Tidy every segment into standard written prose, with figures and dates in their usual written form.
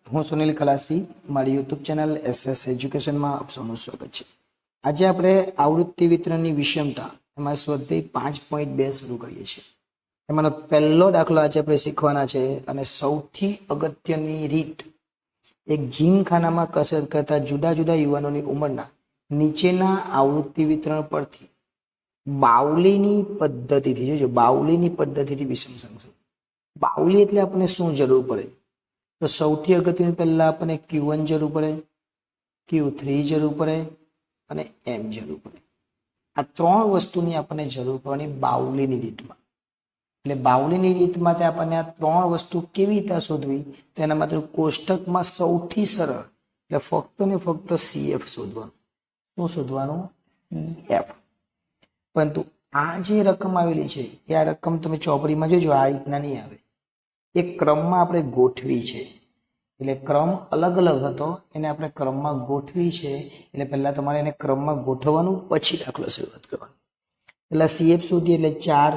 હું સુનિલ ખલાસી, મારી YouTube channel SS એજ્યુકેશનમાં આપ સૌનું સ્વાગત છે। આજે આપણે આવૃત્તિ વિતરણની વિષમતા એમાં સ્વાધ્યાય 5.2 શરૂ કરીએ છીએ। એમાંનો પહેલો દાખલો આજે આપણે શીખવાના છે અને સૌથી અગત્યની રીત, એક જીમખાનામાં કસરત કરતા જુદા જુદા યુવાનોની ઉંમરના નીચેના આવૃત્તિ વિતરણ પરથી બાઉલીની પદ્ધતિથી, જોજો બાઉલીની પદ્ધતિથી વિષમ સંખ્યા। બાઉલી એટલે આપણને શું જરૂર પડે? તો સૌથી અગત્યનું પહેલા આપણને Q1 જરૂર પડે, Q3 જરૂર પડે અને M જરૂર પડે। આ ત્રણ વસ્તુની આપણને જરૂર પડવાની બાઉલીની રીતમાં। એટલે બાઉલીની રીતમાં આપણને આ ત્રણ વસ્તુ કેવી રીતે શોધવી, તેના માટે કોષ્ટકમાં સૌથી સરળ એટલે ફક્ત ને ફક્ત CF શોધવાનું। શું શોધવાનું? CF। પરંતુ આ જે રકમ આવેલી છે એ આ રકમ તમે ચોપડીમાં જોજો, આ રીતના નહીં આવે। એક ક્રમમાં આપણે ગોઠવી છે, એટલે ક્રમ અલગ અલગ હતો, એને આપણે ક્રમમાં ગોઠવી છે। એટલે પહેલા તમારે એને ક્રમમાં ગોઠવવાનું, પછી દાખલો શરૂઆત કરવાનો। પહેલા CF શોધીએ એટલે 4,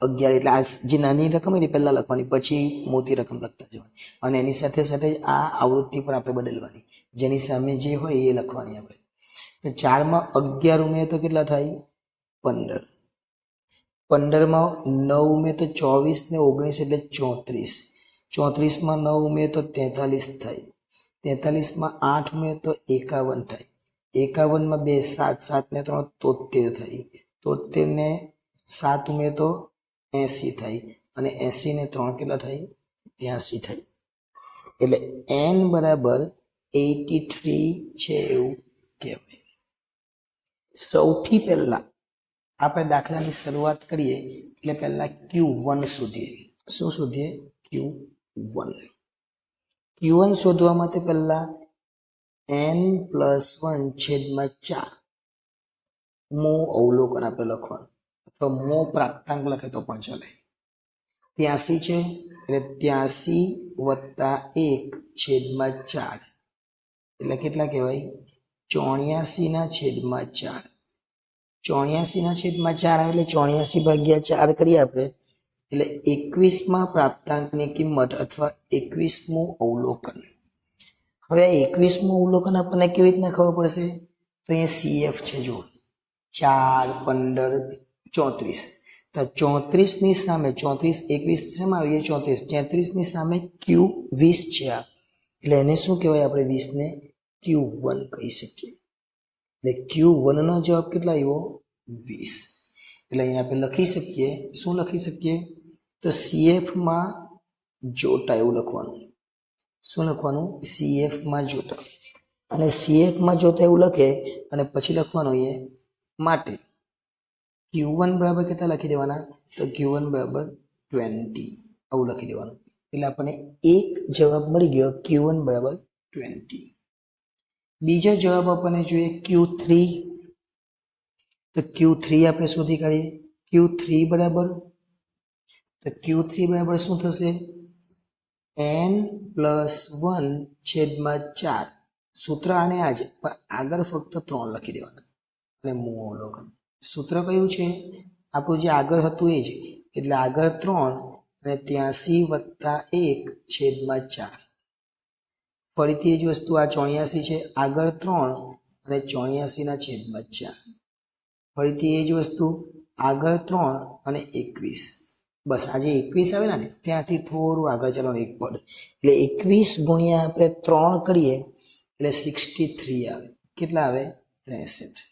11, એટલે આ જે નાની રકમ એની પહેલા લખવાની, પછી મોટી રકમ લખતા જવાની અને એની સાથે સાથે આ આવૃત્તિ પણ આપણે બદલવાની, જેની સામે જે હોય એ લખવાની આપણે। તો 4 માં 11 ઉમેરીએ તો કેટલા થાય? 15। 15 માં 9 ઉમેરીએ તો 24 ને 19 એટલે 34। 34 માં 9 ઉમેરીએ તો 43 થાય। 43 માં 8 ઉમેરીએ તો 51 થાય। 51 માં 2 7, 7 ને 3 73 થાય। 73 ને 7 ઉમેરીએ તો 80 થાય અને 80 ને 3 કેટલા થાય? 82 થાય। એટલે n બરાબર 83 છે એવું કહેવાય। સૌથી પહેલા આપણે દાખલાની શરૂઆત કરીએ એટલે પહેલા Q1 શોધીએ। શું શોધીએ? Q1। Q1 શોધવા માટે પહેલા n+1/4 મો અવલોકન આપણે લખવાનું, અથવા મો પ્રાપ્તાંક લખે તો પણ ચાલે। 83 છે એટલે 83+1/4 એટલે કેટલા કહેવાય? 84/4। 84/4 આવે એટલે 84/4 કરીએ આપણે એટલે 21માં પ્રાપ્તાંકની કિંમત અથવા 21મું અવલોકન। હવે આ 21મું અવલોકન આપણને કેવી રીતના ખબર પડશે? તો અહીંયા CF છે, જો 4, 15, 34। તો 34 ની સામે 34, 21 શેમાં આવીએ? 34, 33 ની સામે Q20 છે આ, એટલે એને શું કહેવાય? આપણે 20 ને Q1 કહી શકીએ। એટલે Q1 નો જવાબ કેટલા આવ્યો? 20। એટલે અહીંયા આપણે લખી શકીએ, શું લખી શકીએ? તો CF માં જોટા એવું લખવાનું। શું લખવાનું? CF માં જોટા। અને CF માં જોટા એવું લખે અને પછી લખવાનું અહીંયા માટે Q1 બરાબર કેટલા લખી દેવાના? તો Q1 બરાબર 20 આવું લખી દેવાનું। એટલે આપણને એક જવાબ મળી ગયો, Q1 બરાબર 20। બીજો જવાબ આપણને જોઈએ Q3। તો Q3 આપણે શોધી કાઢીએ। Q3 બરાબર, તો Q3 બરાબર શું થશે? n+1/4 સૂત્ર આને આ છે, પણ આગળ ફક્ત 3 લખી દેવાના અને મો અવલોકન। સૂત્ર કયું છે? આપણું જે આગળ હતું એ જ, એટલે આગળ 3 અને 83+1/4। ફરીથી એ જ વસ્તુ, આ 84 છે, આગળ 3 અને 84/4। ફરીથી એ જ વસ્તુ, આગળ 3 અને 21। બસ આ જે 21 આવે ને ત્યાંથી થોડું આગળ ચાલવાનું એક પદ, એટલે 21 ગુણ્યા આપણે 3 કરીએ એટલે 63 આવે। કેટલા આવે? 63।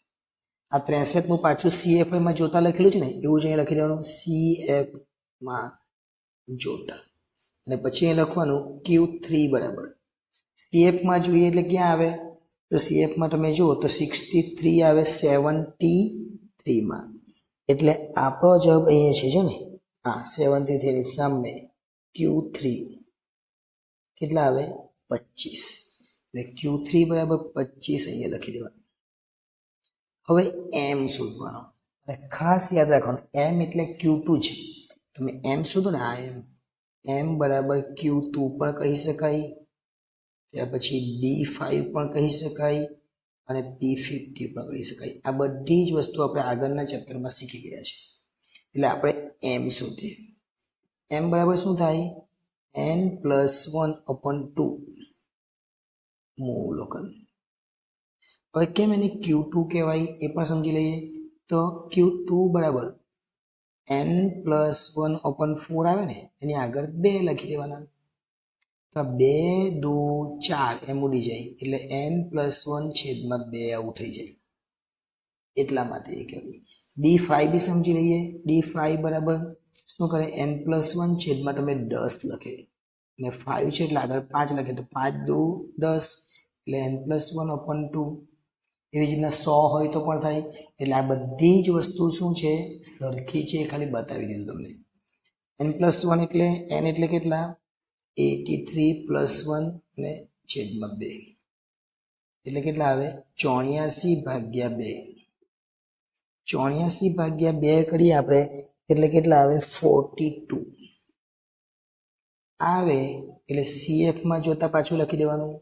આ 63નું પાછું CF માં જોતા લખેલું છે ને, એવું જ અહીંયા લખી દેવાનું, CF માં જોતા। અને પછી અહીં લખવાનું Q3 બરાબર, CF માં જોઈએ એટલે ક્યાં આવે? તો CF માં તમે જુઓ તો 63 આવે 73 માં। એટલે આપણો જવાબ અહીંયા છે, જો ને આ 73 ની સામે Q3 કેટલા આવે? 25। એટલે Q3 બરાબર 25 અહીંયા લખી દેવાનું। હવે M શોધવાનો, અને ખાસ યાદ રાખવાનું M એટલે Q2 છે। તમે M શોધો ને, આ M બરાબર Q2 પણ કહી શકાય, ત્યાર પછી D5 પણ કહી શકાય અને P50 પણ કહી શકાય। આ બધી જ વસ્તુ આપણે આગળના ચેપ્ટરમાં શીખી ગયા છે। એટલે આપણે M શોધીએ। M બરાબર શું થાય? n+1/2 મૂલકન. હવે કેમ એને Q2 કહેવાય એ પણ સમજી લઈએ. તો Q2 બરાબર n+1/4 આવે ને એની આગળ 2 લખી દેવાના. તો 2 2 4 એમ ઉડી જાય એટલે n+1/2 આવું થઈ જાય. એટલા માટે એ કહેવાય. d5 બી સમજી લઈએ. d5 બરાબર શું કરે n+1 તમે 10 લખે ને 5 છે એટલે આગળ 5 લખે તો 5 2 10 એટલે n+1/2. એવી જ રીતના 100 હોય તો પણ થાય. એટલે આ બધી જ વસ્તુ શું છે સરખી છે એ ખાલી બતાવી દીધું તમને. n+1 એટલે n એટલે કેટલા 83+1 ને /2 એટલે કેટલા આવે 84/2. 84/2 કરીએ આપણે એટલે કેટલા આવે 42 આવે. એટલે CF માં જોતા પાછું લખી દેવાનું.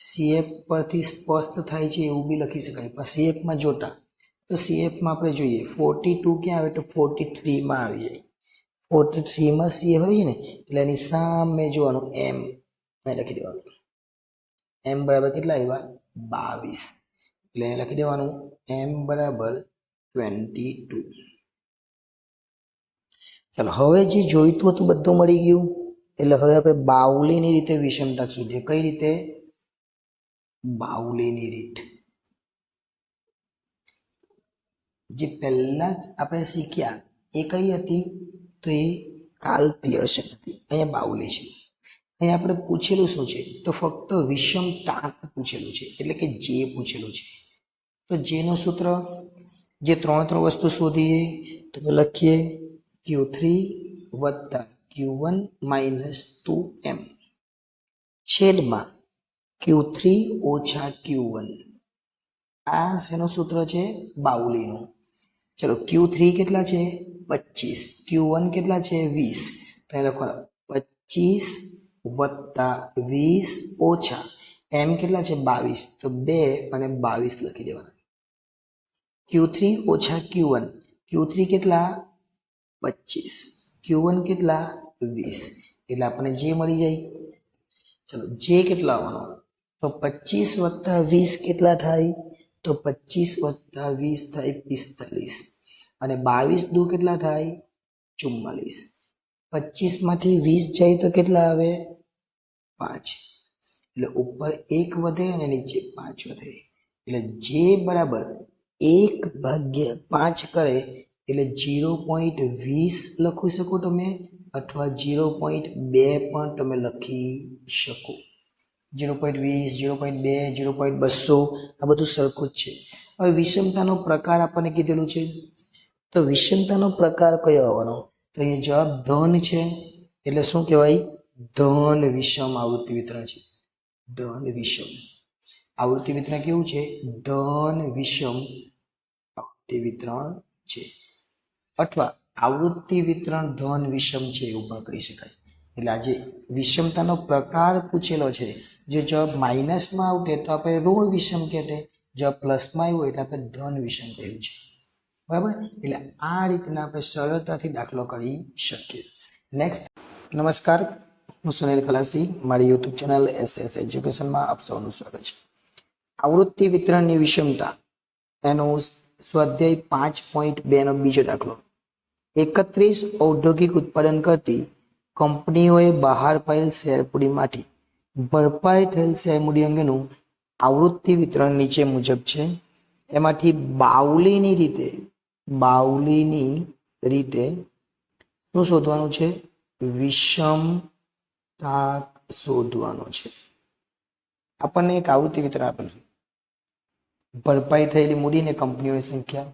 CF પરથી સ્પષ્ટ થાય છે એવું બી લખી શકાય, પણ CF માં જોતા તો CF માં આપણે જોઈએ 42 ક્યાં આવે તો 43 માં આવી જાય. 43 માં CF આવીએ ને એટલે એની સામે જોવાનું m લખી દેવાનું. m બરાબર કેટલા આવ્યા 22 એટલે લખી દેવાનું m બરાબર 22. ચાલો હવે જે જોઈતું હતું બધું મળી ગયું. એટલે હવે આપણે બાઉલીની રીતે વિષમતા શોધીએ. કઈ રીતે બાઉલીની રીત. જે પહેલા જ આપણે શીખ્યા એ કઈ હતી તો એ કાર્લ પિયર્સન હતી. અહીંયા બાઉલી છે. અહીંયા આપણે પૂછેલું શું છે તો ફક્ત વિષમતા પૂછેલું છે એટલે કે જે પૂછેલું છે. તો જેનું સૂત્ર જે ત્રણ વસ્તુ શોધીએ તો લખીએ Q3 વત્તા Q1 માઇનસ 2m છેદમાં Q3 ઓછા Q1. આ શેનું સૂત્ર છે બાઉલીનું. ચલો Q3 કેટલા છે 25, Q1 કેટલા છે 20. તો એ લખો 25 વત્તા 20 ઓછા m કેટલા છે 22 તો 2 અને 22 લખી દેવાના. Q3 ઓછા Q1. Q3 કેટલા 25, Q1 કેટલા 20 એટલે આપણને જે મળી જાય. ચલો જે કેટલા આવવાનો તો 25 વત્તા 20 કેટલા થાય તો 25 વત્તા 20 થાય 45 અને 22 દુ કેટલા થાય 44. 25 માંથી 20 જાય તો કેટલા આવે 5 એટલે ઉપર 1 વધે અને નીચે 5 વધે એટલે જે બરાબર 1/5 કરે એટલે 0.20 લખી શકો તમે અથવા 0.2 પણ તમે લખી શકો. 0.20 0.2 0.200 આ બધું સરખું જ છે. હવે વિષમતાનો પ્રકાર આપણને કીધેલું છે તો વિષમતાનો પ્રકાર કયો આવવાનો તો એ જવાબ ધન છે એટલે શું કહેવાય ધન વિષમ આવૃત્તિ વિતરણ છે. ધન વિષમ આવૃત્તિ વિતરણ કેવું છે ધન વિષમ આવૃત્તિ વિતરણ છે અથવા આવૃત્તિ વિતરણ ધન વિષમ છે એવું પણ કહી શકાય. એટલે આજે વિષમતાનો પ્રકાર પૂછેલો છે. જે જવાબ માઇનસમાં આવતે તો આપણે ઋણ વિષમ કહેતે, જવાબ પ્લસમાં આવ્યો એટલે આપણે ધન વિષમ કહ્યું છે. બરાબર. એટલે આ રીતના આપણે સરળતાથી દાખલો કરી શકીએ. નેક્સ્ટ. નમસ્કાર, હું સુનિલ ખલાસી. મારી યુટ્યુબ ચેનલ SS એજ્યુકેશનમાં આપ સૌનું સ્વાગત છે. આવૃત્તિ વિતરણની વિષમતા એનો સ્વાધ્યાય 5.2 નો બીજો દાખલો. 31 ઔદ્યોગિક ઉત્પાદન કરતી કંપનીઓએ બહાર પાડેલ શેરપૂડીમાંથી ભરપાઈ થયેલ શેરમૂડી અંગેનું આવૃત્તિ વિતરણ નીચે મુજબ છે. એમાંથી બાઉલીની રીતે શું શોધવાનું છે વિષમતા શોધવાનો છે. આપણને એક આવૃત્તિ વિતરણ આપેલું છે. ભરપાઈ થયેલી મૂડીને કંપનીઓની સંખ્યા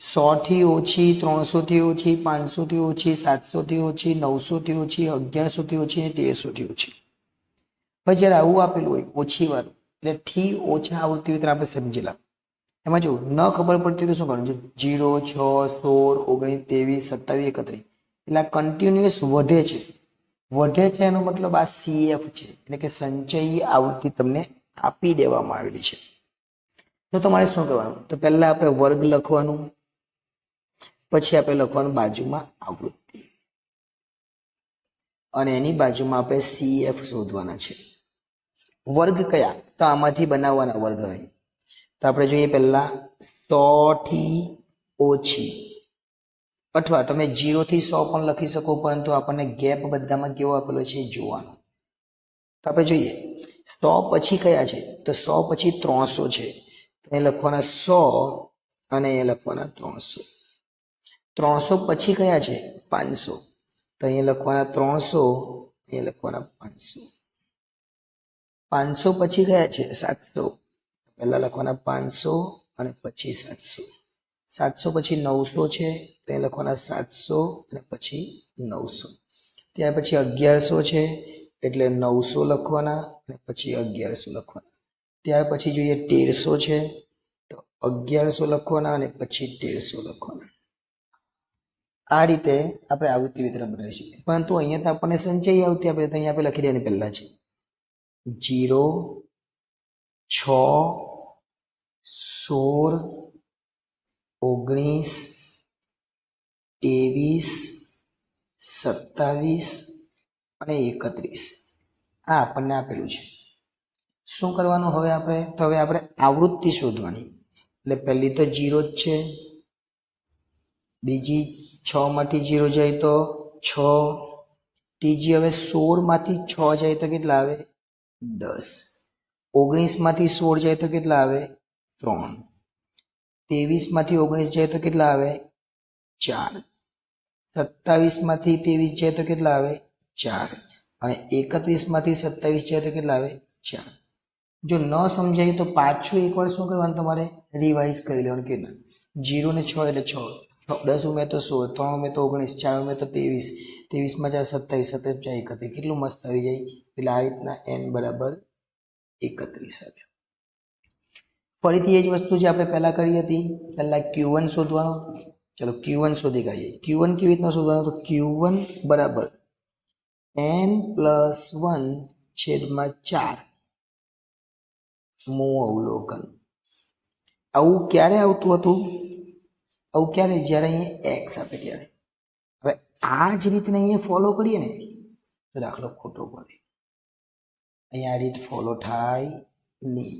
100 થી ઓછી, 300 થી ઓછી, 500 થી ઓછી, 700 થી ઓછી, 900 થી ઓછી, 1100 થી ઓછી અને 1300 થી ઓછી. પછી જયારે આવું આપેલું હોય ઓછી વાળું એટલે થી ઓછા આવૃત્તિ વિતરણ આપણે સમજેલા. એમાં જો ન ખબર પડતી તો શું કરવાનું છે 0, 6, 16, 19, 23, 27, 31 એટલે આ કન્ટિન્યુઅસ વધે છે એનો મતલબ આ CF છે એટલે કે સંચયી આવૃત્તિ તમને આપી દેવામાં આવેલી છે. તો તમારે શું કરવાનું તો પહેલા આપણે વર્ગ લખવાનું, પછી આપણે લખવાનું બાજુમાં આવૃત્તિ. અને એની બાજુમાં આપણે CF શોધવાના છે. વર્ગ કયા? તો આમાંથી બનાવવાના વર્ગ હોય. તો આપણે જોઈએ પહેલા 100 થી ઓછી, અથવા તમે 0 થી 100 પણ લખી શકો, પરંતુ આપણને ગેપ બધામાં કેવો આપેલો છે જોવાનો. તો આપણે જોઈએ 100 પછી કયા છે? તો 100 પછી 300 છે. તો એ લખવાના 100 અને એ લખવાના 300. 300 પછી કયા છે? 500. તો અહીંયા લખવાના 300, એ લખવાના 500. 500 પછી કયા છે? 700. પહેલા લખવાના 500 અને પછી 700. 700 પછી 900 છે, તો એ લખવાના 700 અને પછી 900. ત્યાર પછી 1100 છે, એટલે 900 લખવાના અને પછી 1100 લખવાના. ત્યાર પછી જોઈએ 1300 છે, તો 1100 લખવાના અને પછી 1300 લખવાના. આ રીતે આપણે આવૃત્તિ વિતરણ બનાવી શકીએ. પરંતુ અહીંયા તો આપણને સંચયી આવૃત્તિ આપણે તો અહીંયા આપણે લખી દેવાની પહેલા છે 0, 6, 16, 19, 23, 27 અને 31. આ આપણને આપેલું છે. શું કરવાનું હવે આપણે? તો હવે આપણે આવૃત્તિ શોધવાની. એટલે પહેલી તો 0 જ છે, બીજી 6 માંથી 0 જાય તો 6, ત્રીજી હવે 16 માંથી 6 જાય તો કેટલા આવે? 10. 19 માંથી 16 જાય તો કેટલા આવે? 3. 23 માંથી 19 જાય તો કેટલા આવે? 4. 27 માંથી 23 જાય તો કેટલા આવે? 4. અને 31 માંથી 27 જાય તો કેટલા આવે? 4. જો ન સમજાય તો પાછું એકવાર શું કરવાનું? તમારે રિવાઇઝ કરી લેવાનું. કેટલા? 0 ને 6 એટલે 6, 10 ઉમેર તો 16, 3 ઉમેર તો 19, 4 ઉમેર તો 23, 23 માં 4 27, 27 31. કેટલું મસ્ત આવી જાય. એટલે આ રીતના n બરાબર 31 આવ્યું. ફરીથી એ જ વસ્તુ જે આપણે પહેલા કરી હતી. પહેલા Q1 શોધવાનો. ચલો Q1 શોધી કાઢીએ. Q1 કેવી રીતના શોધવાનો? તો Q1 બરાબર n+1/4 મૂળ અવલોકન. આવું ક્યારે આવતું હતું? આવું ક્યારે? જ્યારે અહીંયા x આપે ત્યારે. હવે આ જ રીતને અહીંયા ફોલો કરીએ ને તો દાખલો ખોટો પડે. અહીંયા આ રીત ફોલો થાય નહીં.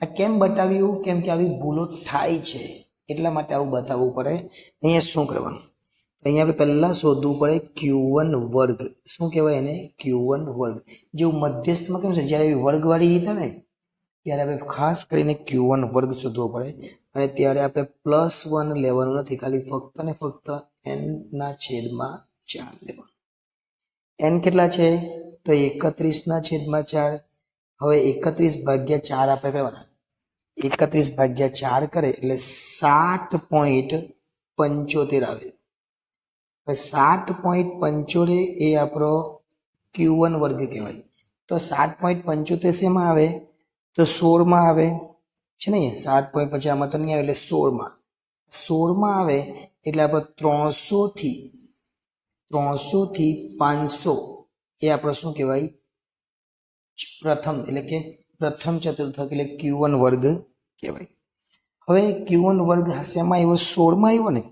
આ કેમ બતાવ્યું? કેમ કે આવી ભૂલો થાય છે એટલા માટે આવું બતાવવું પડે. અહીંયા શું કરવાનું? અહીંયા આપણે પહેલા શોધવું પડે Q1 વર્ગ. શું કહેવાય એને? Q1 વર્ગ. જેવું મધ્યસ્થમાં કેમ છે? જ્યારે વર્ગવાળી રીત આવે ને ત્યારે આપણે ખાસ કરીને Q1 વર્ગ શોધવો પડે. અને ત્યારે આપણે +1 લેવાનું નથી, ખાલી ફક્ત ને ફક્ત n/4 લેવાનું. n કેટલા છે? તો 31/4. હવે 31/4 આપણે કરવાના. 31/4 કરે એટલે 60.75 આવે. હવે 60.75 એ આપણો Q1 વર્ગ કહેવાય. તો 60.75 શેમાં આવે? તો 16 માં આવે છે ને. 7.50 આમાં તો નહીં આવે, એટલે 16 માં આવે. એટલે આપણે 300 થી 500 એ આપણો શું કહેવાય? પ્રથમ, એટલે કે પ્રથમ ચતુર્થક, એટલે Q1 વર્ગ કહેવાય. હવે Q1 વર્ગ શેમાં આવ્યો? 16 માં આવ્યો ને.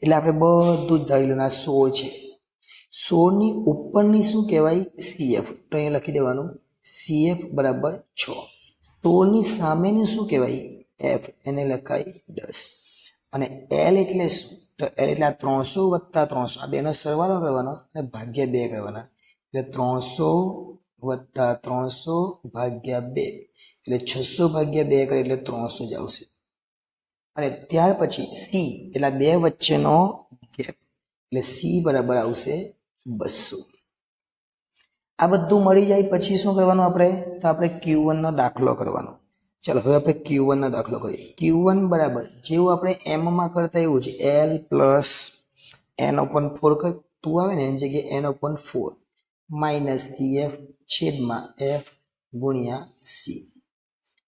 એટલે આપણે બધું જ ધારી લેવાનું. 16 છે. 16 ની ઉપરની શું કહેવાય? CF. તો અહીંયા લખી દેવાનું CF બરાબર 6. 16 ની સામેની શું કહેવાય? F. એને લખાય 10. અને L એટલે શું? તો L એટલે આ 300 વત્તા 300, આ બેનો સરવાળો કરવાનો અને ભાગ્યા 2 કરવાના. એટલે 300 વત્તા 300 ભાગ્યા 2, એટલે 600 ભાગ્યા 2 કરે એટલે 300 જ આવશે. અને ત્યાર પછી C એટલે બે વચ્ચેનો ગેપ, એટલે C બરાબર આવશે 200. આ બધું મળી જાય પછી શું કરવાનું આપણે? તો આપણે Q1 નો દાખલો કરવાનો. ચલો હવે આપણે Q1 નો દાખલો કરીએ. Q1 બરાબર જેવું આપણે m માં કરતા એવું છે, L પ્લસ n/4 કરતું આવે ને એની જગ્યાએ n/4 માઇનસ CF છેદમાં F ગુણ્યા C.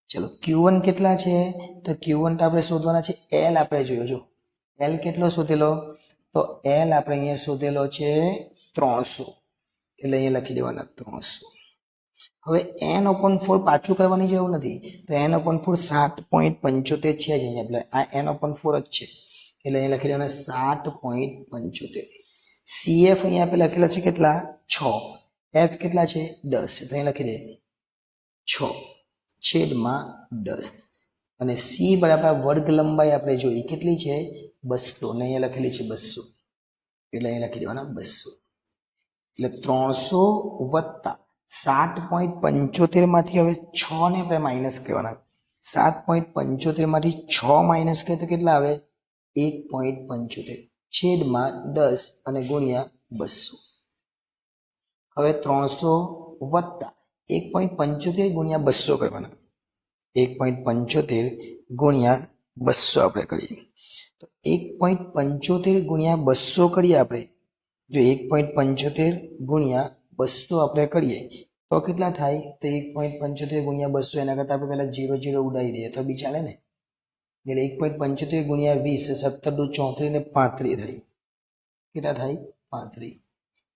ચલો Q1 કેટલા છે? તો Q1 તો આપણે શોધવાના છે. L આપણે જોયો. જો L કેટલો શોધેલો? તો L આપણે અહીંયા શોધેલો છે 300. એટલે અહીંયા લખી દેવાના 300. હવે n/4 પાછું કરવાની જરૂર નથી. તો n/4 7.75 છે જ અહીંયા. એટલે આ n/4 જ છે. એટલે અહીંયા લખી દેવાના 7.75. CF અહીંયા આપણે લખેલા છે કેટલા 6, F કેટલા છે 10, તો અહીં લખી દે 6/10 અને C બરાબર વર્ગ લંબાઈ આપણે જોઈ કેટલી છે 200 ને અહીંયા લખેલી છે 200, એટલે અહીં લખી દેવાના 200, એટલે 300 વત્તા 7.75 માંથી હવે 6 ને આપણે માઇનસ કરવાના, 7.75 માંથી 6 માઇનસ કરીએ તો કેટલા આવે 1.75 છેદમાં 10 અને ગુણ્યા 200. હવે 300 વત્તા 1.75 ગુણ્યા 200 કરવાના, 1.75 ગુણ્યા 200 આપણે કરીએ તો 1.75 ગુણ્યા 200 કરીએ આપણે, જો 1.75 ગુણ્યા 200 આપણે કરીએ તો કેટલા થાય, તો 1.75 ગુણ્યા 200 એના કરતાં આપણે પહેલાં 0 0 ઉડાવી દઈએ તો બી ચાલે ને, એટલે 1.75 ગુણ્યા 20 17 દુ 34 ને 35 થઈ, કેટલા થાય 35,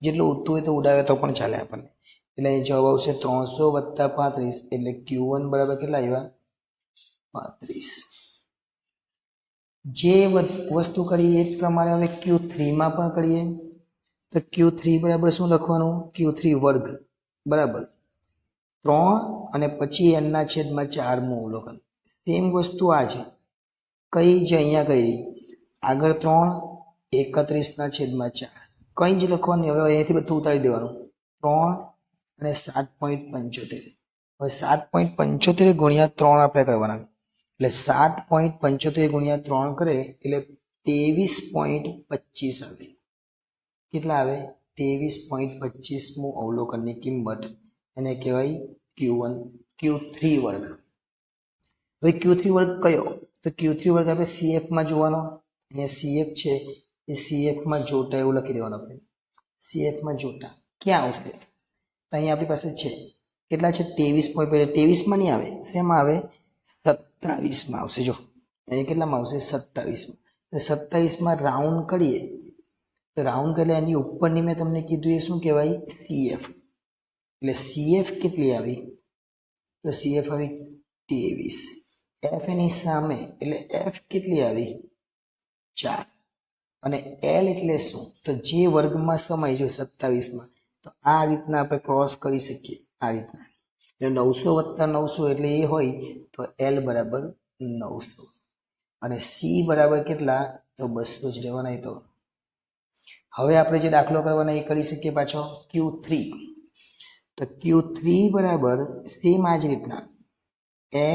જેટલું ઉઠતું હોય તો ઉડાવે તો પણ ચાલે આપણને, એટલે અહીં જવાબ આવશે 300 વત્તા 35 એટલે Q1 બરાબર કેટલા આવ્યા 35. જે વસ્તુ કરીએ એ જ પ્રમાણે હવે Q3 માં પણ કરીએ તો Q3 બરાબર શું લખવાનું, Q3 વર્ગ બરાબર 3 અને પછી n ના છેદમાં 4 નું અવલોકન, સેમ વસ્તુ આ છે કઈ જ અહીંયા કઈ આગળ 3 31 ના છેદમાં 4 કઈ જ લખવાની, હવે અહીંયાથી બધું ઉતારી દેવાનું 3 અને 7.75, હવે 7.75 ગુણ્યા 3 આપણે કરવાના, એટલે 7.75 ગુણ્યા 3 કરે એટલે 23.25 આવે, કેટલા આવે 23.25 મું અવલોકનની કિંમત, એને કહેવાય Q3 વર્ગ. હવે Q3 વર્ગ કયો, તો Q3 વર્ગ આપણે CF માં જોવાનો, અહીંયા CF છે એ CF માં જોટા એવું લખી દેવાનું, આપણે CF માં જોટા ક્યાં આવશે, તો અહીંયા આપણી પાસે છે કેટલા છે 23 માં નહીં આવે, શેમાં આવે 27 માં આવશે, જો અહીંયા કેટલામાં આવશે 27 માં, તો 27 માં રાઉન્ડ કરીએ તો રાઉન્ડ કરીએ એની ઉપરની મેં તમને કીધું એ શું કહેવાય CF, એટલે CF કેટલી આવી, તો CF આવી 23, F એની સામે એટલે F કેટલી આવી 4 અને L એટલે શું, તો જે વર્ગમાં સમાય જો 27 માં, તો આ રીતના આપણે ક્રોસ કરી શકીએ આ રીતના, એટલે 900 વત્તા 900 એટલે એ હોય તો L બરાબર 900 અને C બરાબર કેટલા, તો 200 જ રહેવાના. તો હવે આપણે જે દાખલો કરવાના એ કરી શકીએ પાછો Q3, તો Q3 બરાબર સેમ આ જ રીતના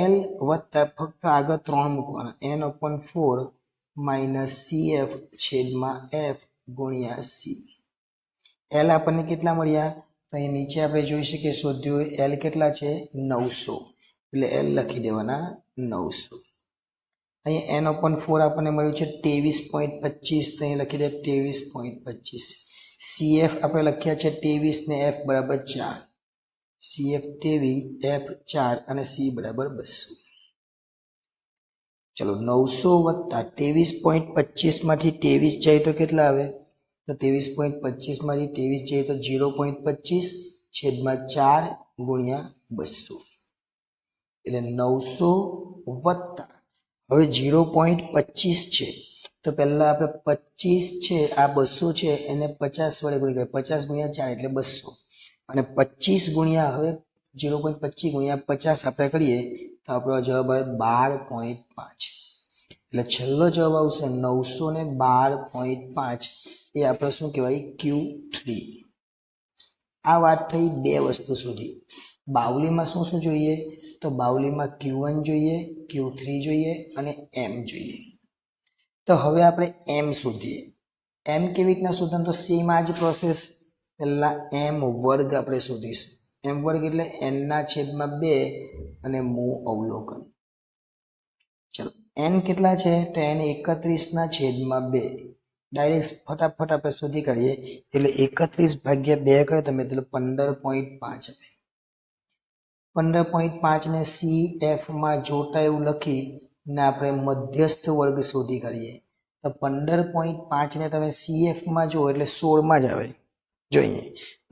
L વત્તા ફક્ત આગળ 3 મૂકવાના n/4 માઇનસ CF છેદમાં F ગુણ્યા C. L આપણને કેટલા મળ્યા, તો અહીં નીચે આપણે જોઈ શકીએ શોધ્યું L કેટલા છે 900, એટલે L લખી દેવાના 900. અહીંયા n/4 આપણને મળ્યું છે 23.25, તો અહીં લખી દે 23.25. CF આપણે લખ્યા છે 23 ને F બરાબર 4, CF 23 F 4 અને C બરાબર 200. ચલો 900 વત્તા 23.25 માંથી 23 જાય તો કેટલા આવે, તો 23.25 માંથી 23 જાય તો 0.25 છેદમાં 4 ગુણ્યા 200, એટલે 900 વત્તા હવે 0.25 છે તો પહેલા આપણે 25 છે આ 200 છે એને 50 વડે ગુણી કરીએ, 50 ગુણ્યા 4 એટલે 200 અને 25 ગુણ્યા હવે 0.25 ગુણ્યા 50 આપણે કરીએ તો આપણો જવાબ આવે 12.5, એટલે છેલ્લો જવાબ આવશે 912.5, એ આપણે શું કહેવાય Q3. આ વાત થઈ બે વસ્તુ સુધી. બાવલીમાં શું શું જોઈએ, તો બાવલીમાં Q1 જોઈએ, Q3 જોઈએ અને M જોઈએ. તો હવે આપણે M શોધીએ. M કેવી રીતના શોધવાનું, તો સેમ આ જ પ્રોસેસ, પહેલા M વર્ગ આપણે શોધીશું. M વર્ગ એટલે n ના છેદમાં 2 અને મૂ અવલોકન. ચલો n કેટલા છે, તો n 31 ના છેદમાં 2, ડાયરેક્ટ ફટાફટ આપણે શોધી કાઢીએ, એટલે 31 ભાગ્યા 2 કરે તમે એટલે 15.5 આવે. 15.5 ને CF માં જોટા એવું લખી ને આપણે મધ્યસ્થ વર્ગ શોધી કાઢીએ, તો 15.5 ને તમે CF માં જો એટલે 16 માં જ આવે. જોઈએ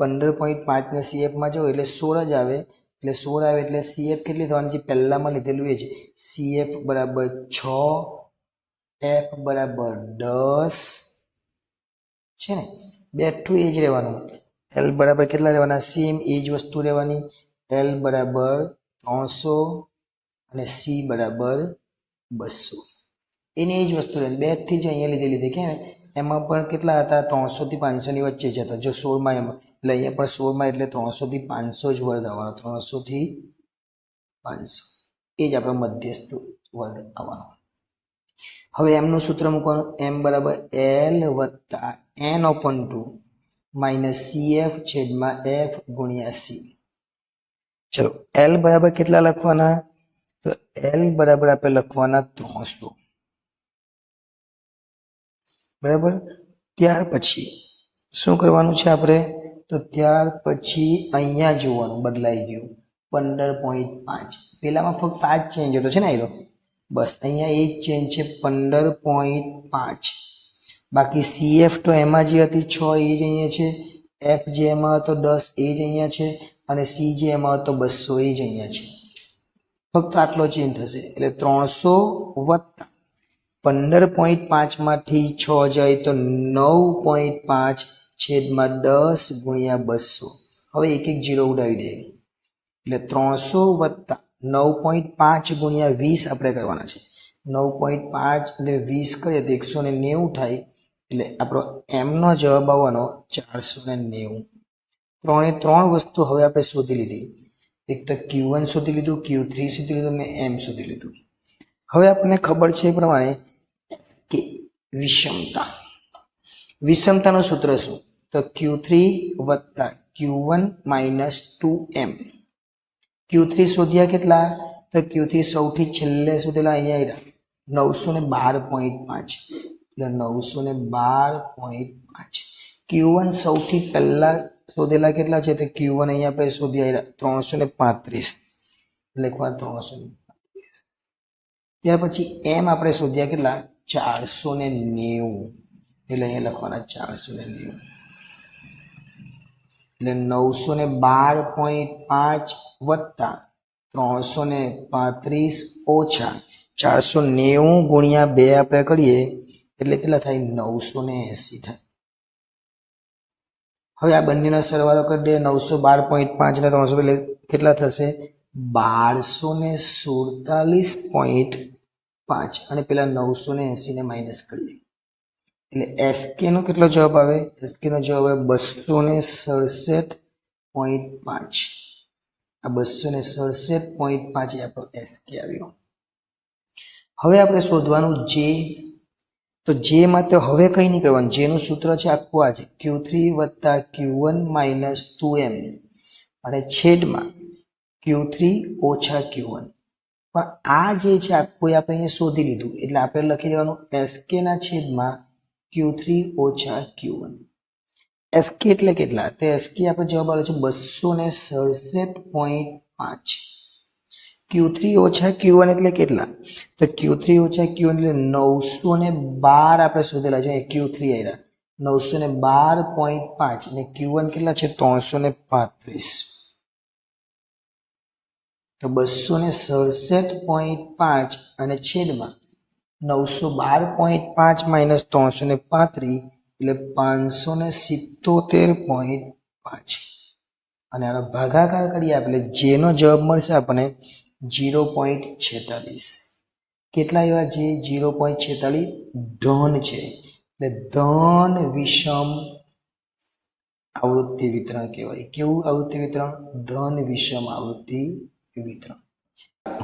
15.5 ને CF માં જો એટલે 16 જ આવે, એટલે 16 આવે એટલે CF કેટલી થવાની છે, પહેલામાં લીધેલું એ જ, CF બરાબર 6, F બરાબર 10 છે ને, બેઠું એ જ રહેવાનું. એલ બરાબર કેટલા રહેવાના? સેમ એ જ વસ્તુ રહેવાની. એલ બરાબર 300 અને સી બરાબર 200. એની એ જ વસ્તુ રહે. બેઠથી જ અહીંયા લીધી કેમ એમાં પણ કેટલા હતા? 300 થી 500 ની વચ્ચે જ હતા. જો 16માં એમાં એટલે અહીંયા પણ 16માં એટલે 300 થી 500 જ વર્ગ આવવાનો. 300 થી 500 એ જ આપણો મધ્યસ્થ વર્ગ આવવાનો. હવે એમનું સૂત્ર મૂકવાનું. એમ બરાબર એલ વત્તા n/2 માઇનસ CF છેદમાં F ગુણ્યા સી. ચલો એલ બરાબર કેટલા લખવાના? તો એલ બરાબર આપણે લખવાના 300. બરાબર. ત્યાર પછી શું કરવાનું છે આપણે? તો ત્યાર પછી અહીંયા જોવાનું બદલાઈ ગયું 15.5. પેલામાં ફક્ત આ જ ચેન્જ હતો છે ને આયરો. બસ અહીંયા એ જ ચેન્જ છે 15.5. બાકી CF તો એમાં જે હતી 6 એ જ અહીંયા છે. F જે એમાં હતો 10 એ જ અહીંયા છે. અને C જે એમાં હતો 200 એ જ અહીંયા છે. ફક્ત આટલો ચેન્જ થશે એટલે 300 વત્તા 15.5 માંથી 6 જાય તો 9.5 છેદમાં 10 ગુણ્યા 200. હવે એક એક જીરો ઉડાવી દઈએ એટલે 300 વત્તા 9.5 ગુણ્યા 20 આપણે કરવાના છે. 9.5 એટલે 20 કરીએ તો 190 થાય. એટલે આપણો એમનો જવાબ આવવાનો 490. ત્રણે ત્રણ વસ્તુ હવે આપણે શોધી લીધી. એક તો Q1 શોધી લીધું, Q3 શોધી લીધું અને M શોધી લીધું. હવે આપણને ખબર છે એ પ્રમાણે કે વિષમતાનું સૂત્ર શું? તો Q3 વત્તા Q1 માઇનસ 2M. Q3 શોધ્યા કેટલા? તો Q3 સૌથી છેલ્લે શોધેલા અહીંયા 912.5 એટલે 912.5. Q1 સૌથી પહેલા શોધેલા કેટલા છે? તો Q1 અહીંયા આપણે શોધ્યા 335 લખવા 335. ત્યાર પછી M આપણે શોધ્યા કેટલા? 490 એટલે અહીંયા લખવાના 490 એટલે 912.5 વત્તા 335 ઓછા 490 ગુણ્યા 2 આપણે કરીએ એટલે કેટલા થાય? 980 થાય. હવે આ બંનેનો સરવાળો કરી દે. 912.5 અને 300 એટલે કેટલા થશે? 1247.5 અને પેલા 980 ને માઇનસ કરીએ એટલે SK નો કેટલો જવાબ આવે? SK નો જવાબ આવે 267.5. આ 267.5 આપણો SK આવ્યો. હવે આપણે શોધવાનું J. તો J માં તો હવે કંઈ નહીં કરવાનું. J નું સૂત્ર છે આખું આ છે Q3 વત્તા Q1 માઇનસ 2M અને છેદમાં Q3 ઓછા Q1. પણ આ જે છે આખું આપણે અહીંયા શોધી લીધું એટલે આપણે લખી દેવાનું SK ના છેદમાં Q3 ઓછા Q1. SK એટલે કેટલા? તો SK આપણે જવાબ આવે છે 267.5. Q3 ઓછા Q1 એટલે કેટલા? તો Q3 ઓછા Q1 એટલે 912 આપણે શોધેલા છે. Q3 આવ્યા 912.5 અને Q1 કેટલા છે? 335. તો 267.5 અને છેદમાં 912.5 માઇનસ 335 એટલે 577.5 અને આનો ભાગાકાર કરીએ આપણે જેનો જવાબ મળશે આપણને 0.46. કેટલા એવા છે? 0.46 ધન છે એટલે ધન વિષમ આવૃત્તિ વિતરણ કહેવાય. કેવું આવૃત્તિ વિતરણ? ધન વિષમ આવૃત્તિ વિતરણ.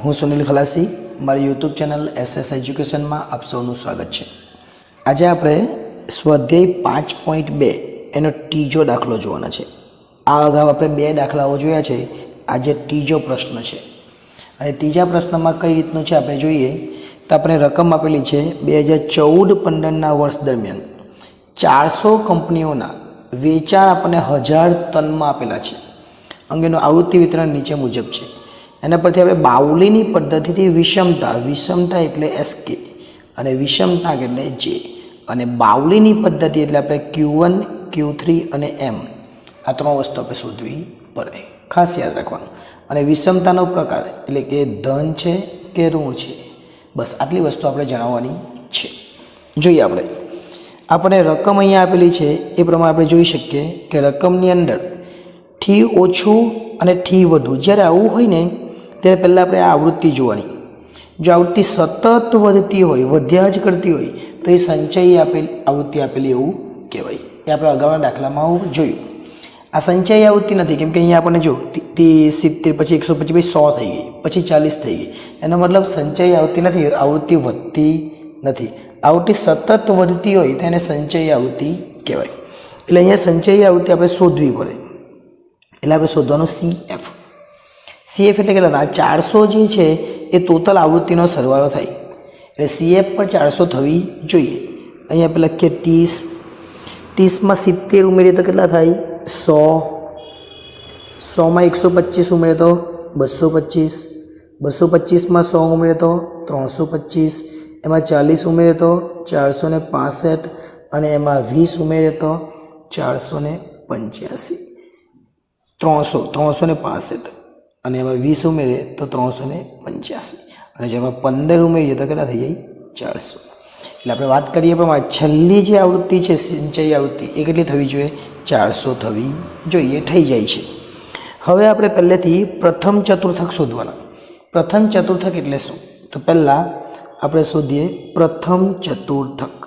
હું સુનિલ ખલાસી, મારી યુટ્યુબ ચેનલ SS એજ્યુકેશનમાં આપ સૌનું સ્વાગત છે. આજે આપણે સ્વાધ્યાય 5.2 એનો ત્રીજો દાખલો જોવાના છે. આ અગાઉ આપણે 2 દાખલાઓ જોયા છે. આજે ત્રીજો પ્રશ્ન છે અને ત્રીજા પ્રશ્નમાં કઈ રીતનું છે આપણે જોઈએ તો આપણે રકમ આપેલી છે 2014-15ના વર્ષ દરમિયાન 400 કંપનીઓના વેચાણ આપણને 1000 ટનમાં આપેલા છે. અંગેનું આવૃત્તિ વિતરણ નીચે મુજબ છે. એના પરથી આપણે બાઉલીની પદ્ધતિથી વિષમતા એટલે SK અને વિષમતાંક એટલે J અને બાઉલીની પદ્ધતિ એટલે આપણે Q1, Q3 અને M આ ત્રણ વસ્તુ આપણે શોધવી પડે. ખાસ યાદ રાખવાનું. અને વિષમતાનો પ્રકાર એટલે કે ધન છે કે ઋણ છે, બસ આટલી વસ્તુ આપણે જણાવવાની છે. જોઈએ આપણે આપણે રકમ અહીંયા આપેલી છે એ પ્રમાણે આપણે જોઈ શકીએ કે રકમની અંદર થી ઓછું અને થી વધુ જ્યારે આવું હોય ને ત્યારે પહેલાં આપણે આ આવૃત્તિ જોવાની. જો આવૃત્તિ સતત વધતી હોય, વધ્યા જ કરતી હોય, તો એ સંચયી આવૃત્તિ આપેલી એવું કહેવાય. એ આપણે અગાઉના દાખલામાં જોયું. આ સંચયી આવૃત્તિ નથી, કેમ કે અહીંયા આપણને જો 70 પછી 125 પછી 100 થઈ ગઈ, પછી 40 થઈ ગઈ. એનો મતલબ સંચયી આવૃત્તિ નથી, આવૃત્તિ વધતી નથી. આવૃત્તિ સતત વધતી હોય તો એને સંચયી આવૃત્તિ કહેવાય. એટલે અહીંયા સંચયી આવૃત્તિ આપણે શોધવી પડે. એટલે આપણે શોધવાનું CF. CF એટલે કેટલા? 400 જે છે એ ટોટલ આવૃત્તિનો સરવાળો થાય. એટલે CF પર 400 થવી જોઈએ. અહીંયા આપણે લખીએ 30. 30માં 70 ઉમેરીએ તો કેટલા થાય? 100. 100માં 125 ઉમેરીએ તો 225. 225માં 100 ઉમેરીએ તો 325. એમાં 40 ઉમેરીએ તો 465 અને એમાં 20 ઉમેરીએ તો 485. 365 અને એમાં 20 ઉમેરીએ તો 385 અને જેમાં 15 ઉમેરીએ તો કેટલા થઈ જાય? 400. એટલે આપણે વાત કરીએ પ્રમાણે છેલ્લી જે આવૃત્તિ છે સંચયી આવૃત્તિ એ કેટલી થવી જોઈએ? 400 થવી જોઈએ. થઈ જાય છે. હવે આપણે પહેલેથી પ્રથમ ચતુર્થક શોધવાના. પ્રથમ ચતુર્થક એટલે શું? તો પહેલાં આપણે શોધીએ પ્રથમ ચતુર્થક.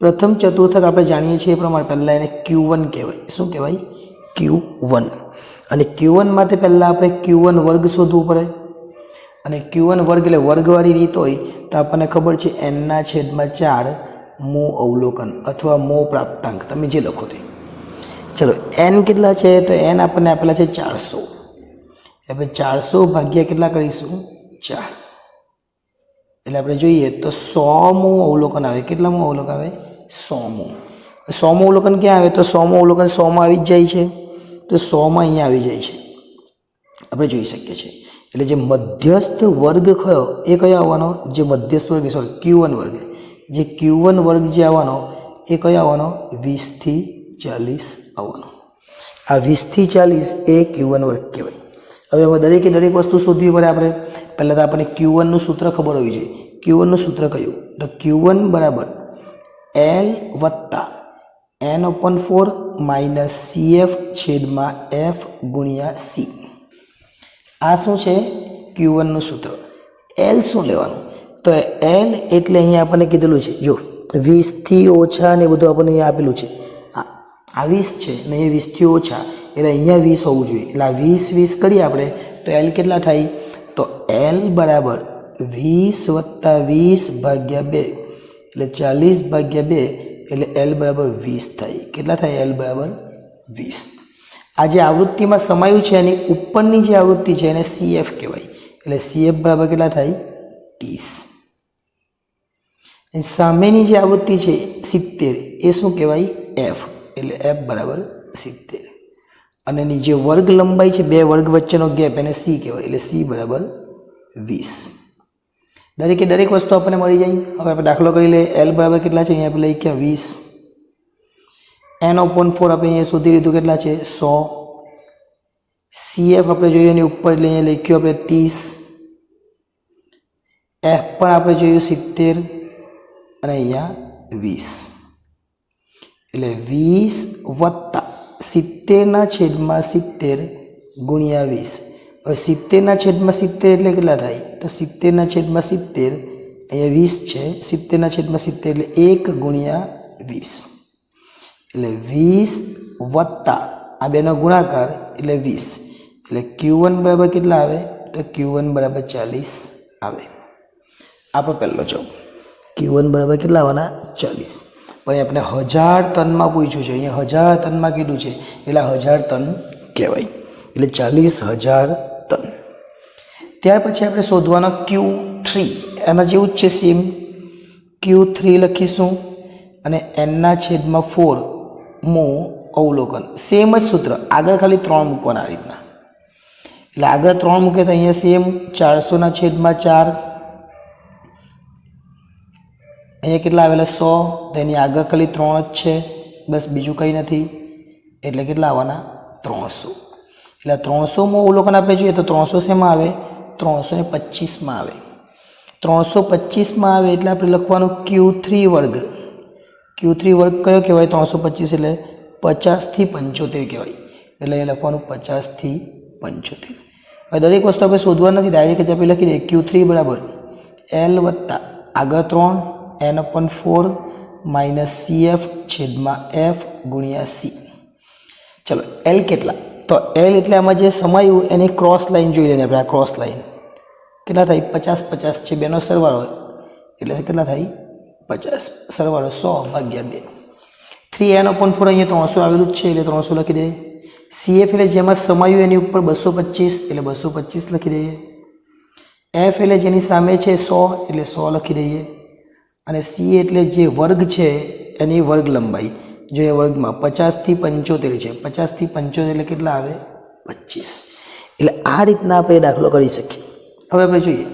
પ્રથમ ચતુર્થક આપણે જાણીએ છીએ એ પ્રમાણે પહેલાં એને Q1 કહેવાય. શું કહેવાય? Q1. અને Q1 માટે પહેલાં આપણે Q1 વર્ગ શોધવું પડે. અને Q1 વર્ગ એટલે વર્ગવાળી રીત હોય તો આપણને ખબર છે n/4 મો અવલોકન અથવા મો પ્રાપ્તાંક, તમે જે લખો તે. ચલો n કેટલા છે? તો n આપણને આપેલા છે 400. આપણે 400 ભાગ્યા કેટલા કરીશું? 4. એટલે આપણે જોઈએ તો 100 મો અવલોકન આવે. કેટલા મો અવલોકન આવે? 100 મો. 100 મો અવલોકન ક્યાં આવે? તો 100 મો અવલોકન 100માં આવી જ જાય છે. તો 100માં અહીંયા આવી જાય છે, આપણે જોઈ શકીએ છીએ. એટલે જે મધ્યસ્થ વર્ગ કયો એ કયો આવવાનો? જે મધ્યસ્થ વર્ગ, સોરી Q1 વર્ગ, જે Q1 વર્ગ જે આવવાનો એ કયો આવવાનો? 20 થી 40 આવવાનો. આ 20 થી 40 એ Q1 વર્ગ કહેવાય. હવે એમાં દરેકે દરેક વસ્તુ શોધવી પડે આપણે. પહેલાં તો આપણને Q1નું સૂત્ર ખબર હોવી જોઈએ. Q1નું સૂત્ર કયું? તો Q1 બરાબર L વત્તા n/4 માઇનસ CF/F ગુણ્યા C. આ શું છે? Q1નું સૂત્ર. L શું લેવાનું? તો L એટલે અહીંયા આપણને કીધેલું છે, જો 20 થી ઓછા ને બધું આપણને અહીંયા આપેલું છે. આ 20 છે ને એ 20 થી ઓછા એટલે અહીંયા 20 હોવું જોઈએ. એટલે આ 20 કરીએ આપણે તો L કેટલા થાય? તો L બરાબર 20 વત્તા 20 ભાગ્યા 2 એટલે 40 ભાગ્યા 2 એટલે L બરાબર 20 થાય. કેટલા થાય? L બરાબર 20. આ જે આવૃત્તિમાં સમાયું છે એની ઉપરની જે આવૃત્તિ છે એને CF કહેવાય. એટલે CF બરાબર કેટલા થાય? 30. સામેની જે આવૃત્તિ છે 70 એ શું કહેવાય? F. એટલે F બરાબર 70. અને એની જે વર્ગ લંબાઈ છે, બે વર્ગ વચ્ચેનો ગેપ, એને C કહેવાય. એટલે C બરાબર 20. દરેકે દરેક વસ્તુ આપણને મળી જાય. હવે આપણે દાખલો કરી લઈએ. L બરાબર કેટલા છે? અહીંયા આપણે લખ્યા 20. n/4 આપણે અહીંયા શોધી લીધું, કેટલા છે? 100. CF આપણે જોઈએ એની ઉપર એટલે અહીંયા લખ્યું આપણે 30. F પણ આપણે જોયું 70 અને અહીંયા 20. એટલે 20 વત્તા 70/70 ગુણ્યા 20. હવે 70/70 એટલે કેટલા થાય? તો 70/70 અહીંયા 20 છે. 70/70 એટલે 1 ગુણ્યા 20. એટલે 20 વત્તા આ બેનો ગુણાકાર એટલે 20. એટલે Q1 બરાબર કેટલા આવે? તો Q1 બરાબર 40 આવે. આપણો પહેલો જવાબ. Q1 બરાબર કેટલા આવવાના? 40. પણ આપણે 1000 ટનમાં પૂછ્યું છે. અહીંયા 1000 ટનમાં કીધું છે એટલે 1000 ટન કહેવાય. એટલે 40,000 ટન. ત્યાર પછી આપણે શોધવાનો Q3. એના જેવું જ છે સેમ. Q3 લખીશું અને n/4 મો અવલોકન. સેમ જ સૂત્ર, આગળ ખાલી 3 મૂકવાના આ રીતના. એટલે આગળ 3 મૂકે તો અહીંયા સેમ 400/4. અહીંયા કેટલા આવેલા? 100. તો એની આગળ ખાલી 3 જ છે, બસ બીજું કંઈ નથી. એટલે કેટલા આવવાના? 300. એટલે 300માં અવલોકન આપણે જોઈએ તો 300 શેમાં આવે? 325માં આવે. 325માં આવે એટલે આપણે લખવાનું Q3 વર્ગ. Q3 વર્ગ કયો કહેવાય? 325 એટલે 50 થી 75 કહેવાય. એટલે એ લખવાનું 50 થી 75. હવે દરેક વસ્તુ આપણે શોધવા નથી, ડાયરેક્ટ જ આપણે લખી દઈએ Q3 બરાબર L વત્તા આગળ 3 N/4 માઇનસ CF છેદમાં F ગુણ્યા C. ચલો L કેટલા? તો L એટલે આમાં જે સમાયું એની ક્રોસ લાઈન જોઈ લઈએ આપણે. આ ક્રોસ લાઈન કેટલા થાય? 50 50 છે, બેનો સરવાળો એટલે કેટલા થાય? 50. સરવાળો 100 ભાગ્યા 2. 3N/4 અહીંયા 300 આવેલું જ છે એટલે 300 લખી દઈએ. CF એટલે જેમાં સમાયું એની ઉપર 225 એટલે 225 લખી દઈએ. F એટલે જેની સામે છે 100 એટલે 100 લખી દઈએ. અને C એટલે જે વર્ગ છે એની વર્ગ લંબાઈ, જો એ વર્ગમાં 50 થી 75 છે, 50 થી 75 એટલે કેટલા આવે? 25. એટલે આ રીતના આપણે દાખલો કરી શકીએ. હવે આપણે જોઈએ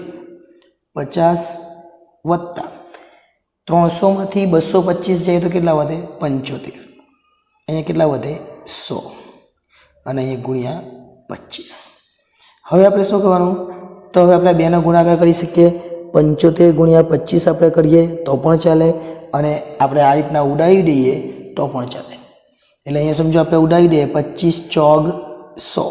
50 વત્તા 300 માંથી 225 જાય તો કેટલા વધે? 75. અહીંયા કેટલા વધે? 100. અને અહીંયા ગુણ્યા 25. હવે આપણે શું કરવાનું? તો હવે આપણે બેનો ગુણાકાર કરી શકીએ. 75 ગુણ્યા 25 આપણે કરીએ તો પણ ચાલે, અને આપણે આ રીતના ઉડાવી દઈએ તો પણ ચાલે. એટલે અહીંયા સમજો આપણે ઉડાવી દઈએ 25 ચોગ 100,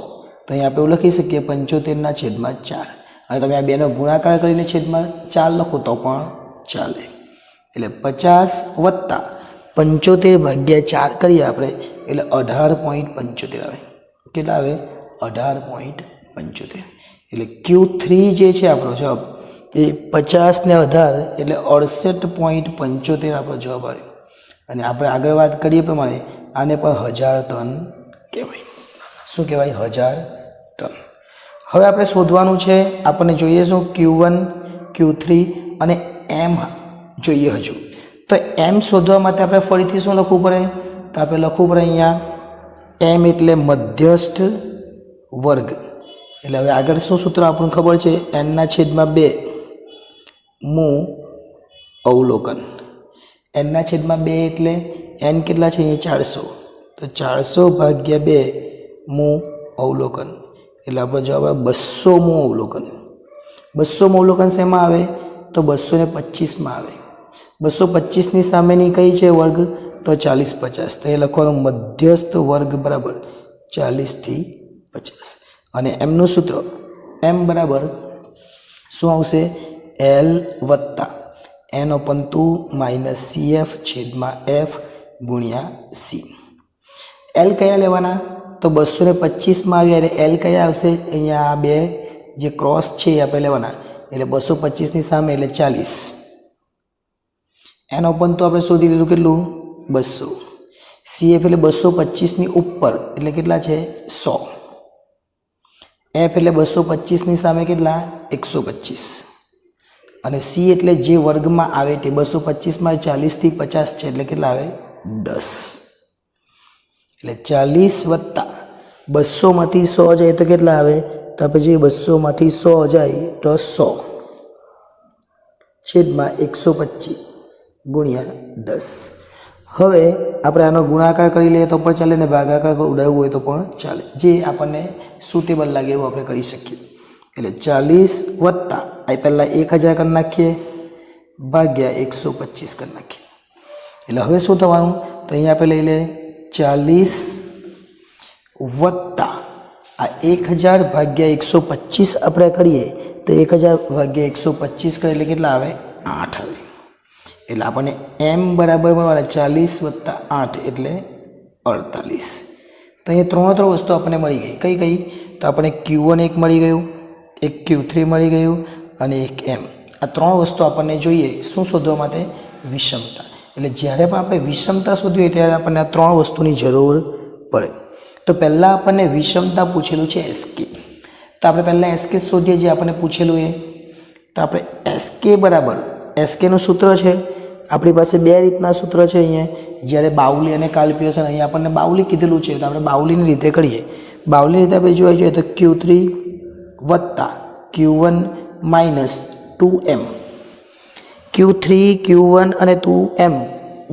તો અહીંયા આપણે એવું લખી શકીએ 75/4. અને તમે આ બેનો ગુણાકાર કરીને છેદમાં 4 લખો તો પણ ચાલે. એટલે 50 વત્તા 75/4 કરીએ આપણે એટલે 18.75 આવે. કેટલા આવે? 18.75. એટલે Q3 જે છે આપણો જવાબ એ 50 ને 18 એટલે 68.75 આપણો જવાબ આવ્યો. અને આપણે આગળ વાત કરીએ પ્રમાણે આને પણ 1000 ટન કહેવાય. શું કહેવાય? 1000 ટન. હવે આપણે શોધવાનું છે, આપણને જોઈએ શું? Q1 Q3 અને M જોઈએ હજુ. તો M શોધવા માટે આપણે ફરીથી શું લખવું પડે? તો આપણે લખવું પડે અહીંયા M એટલે મધ્યસ્થ વર્ગ. એટલે હવે આગળ શું સૂત્ર આપણને ખબર છે? N/2 મૂ અવલોકન. N/2 એટલે N કેટલા છે? અહીંયા 400, તો 400/2 મૂ અવલોકન એટલે આપણો જવાબ આવે 200 મૂ અવલોકન. 200 મૂ અવલોકન શેમાં આવે? તો 225 આવે. 225 ની સામેની કઈ છે વર્ગ? તો 40 50. તો એ લખવાનું મધ્યસ્થ વર્ગ બરાબર 40 થી 50. અને એમનું સૂત્ર M બરાબર શું આવશે? L વત્તા N/2 માઇનસ CF છેદમાં F ગુણ્યા C. L કયા લેવાના? તો 225માં આવ્યા એટલે L કયા આવશે? અહીંયા આ બે જે ક્રોસ છે એ આપણે લેવાના. એટલે 225 ની સામે એટલે 40. N/2 આપણે શોધી લીધું કેટલું? 200. CF એટલે 225 ની ઉપર એટલે કેટલા છે? 100. F એટલે 225 ની સામે કેટલા? 125. અને C એટલે જે વર્ગમાં આવે તે 225 માં 40 થી 50 છે એટલે કેટલા આવે? 10. એટલે 40 વત્તા 200 માંથી 100 જાય તો કેટલા આવે? તો આપણે જોઈએ 200 માંથી 100 જાય તો 100 છેદમાં 125 ગુણ્યા 10. હવે આપણે આનો ગુણાકાર કરી લઈએ તો પણ ચાલે, ને ભાગાકાર ઉડાડવું હોય તો પણ ચાલે. જે આપણને સુટેબલ લાગે એવું આપણે કરી શકીએ. એટલે 40 વત્તા આ પહેલાં 1000 કરી નાખીએ ભાગ્યા 125 કરી નાખીએ. એટલે હવે શું થવાનું? તો અહીંયા આપણે લઈ લે 40 વત્તા આ 1000 ભાગ્યા 125 આપણે કરીએ તો 1000 ભાગ્યા 125 કરીએ એટલે કેટલા આવે? 8 આવે. એટલે આપણને M બરાબર મળવાના 40 વત્તા 8 એટલે 48. તો અહીંયા ત્રણ વસ્તુ આપણને મળી ગઈ. કઈ કઈ? તો આપણને Q1 એક મળી ગયું, એક Q3 મળી ગયું અને એક M. આ ત્રણ વસ્તુ આપણને જોઈએ શું શોધવા માટે? વિષમતા. એટલે જ્યારે પણ આપણે વિષમતા શોધવી હોય ત્યારે આપણને આ ત્રણ વસ્તુની જરૂર પડે. તો પહેલાં આપણને વિષમતા પૂછેલું છે SK. તો આપણે પહેલાં SK શોધીએ જે આપણને પૂછેલું એ. તો આપણે SK બરાબર SKનું સૂત્ર છે આપણી પાસે બે રીતના સૂત્ર છે. અહીંયા જ્યારે બાઉલી અને કાલ્પનિક અહીંયા આપણને બાઉલી કીધેલું છે તો આપણે બાઉલીની રીતે કરીએ. બાઉલીની રીતે આપણે જોવા જોઈએ તો Q3 વત્તા Q1 minus 2M. Q3 Q1 અને 2M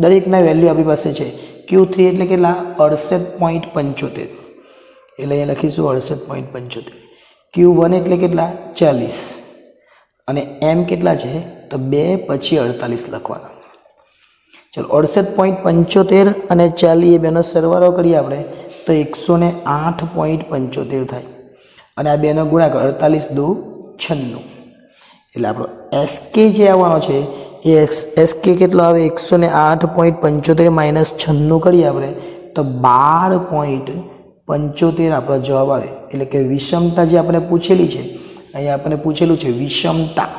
દરેકના વેલ્યુ આપણી પાસે છે. Q3 એટલે કેટલા? 68.75. એટલે અહીંયા લખીશું 68.75. Q1 એટલે કેટલા? 40. અને M કેટલા છે? તો 2 પછી 48 લખવાના. ચલો 68.75 અને 40 એ બેનો સરવાળો કરીએ આપણે તો 108.75 થાય અને આ બેનો ગુણાકાર 48 દુ 96 એટલે આપણો એસકે જે આવવાનો છે એ એસકે કેટલો આવે 108.75 માઇનસ 96 કરીએ આપણે તો 12.75 આપણો જવાબ આવે એટલે કે વિષમતા જે આપણે પૂછેલી છે અહીંયા આપણે પૂછેલું છે વિષમતા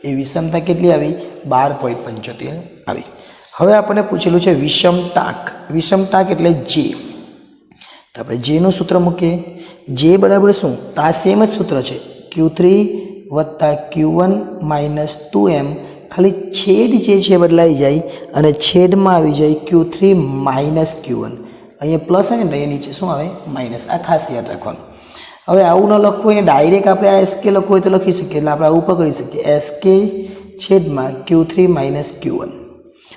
એ વિષમતા કેટલી આવી 12.75 આવી હવે આપણે પૂછેલું છે વિષમતાક એટલે જે તો આપણે જેનું સૂત્ર મૂકીએ જે બરાબર શું તો આ સેમ જ સૂત્ર છે Q3 વત્તા Q1 માઇનસ 2m ખાલી છેદ જે છે બદલાઈ જાય અને છેદમાં આવી જાય Q3 માઇનસ Q1 અહીંયા પ્લસ આવે ને અહીંયા નીચે શું આવે માઇનસ આ ખાસ યાદ રાખવાનું હવે આવું ન લખવું હોય ને ડાયરેક્ટ આપણે આ એસકે લખવું હોય તો લખી શકીએ એટલે આપણે આવું પકડી શકીએ એસકે છેદમાં Q3 માઇનસ Q1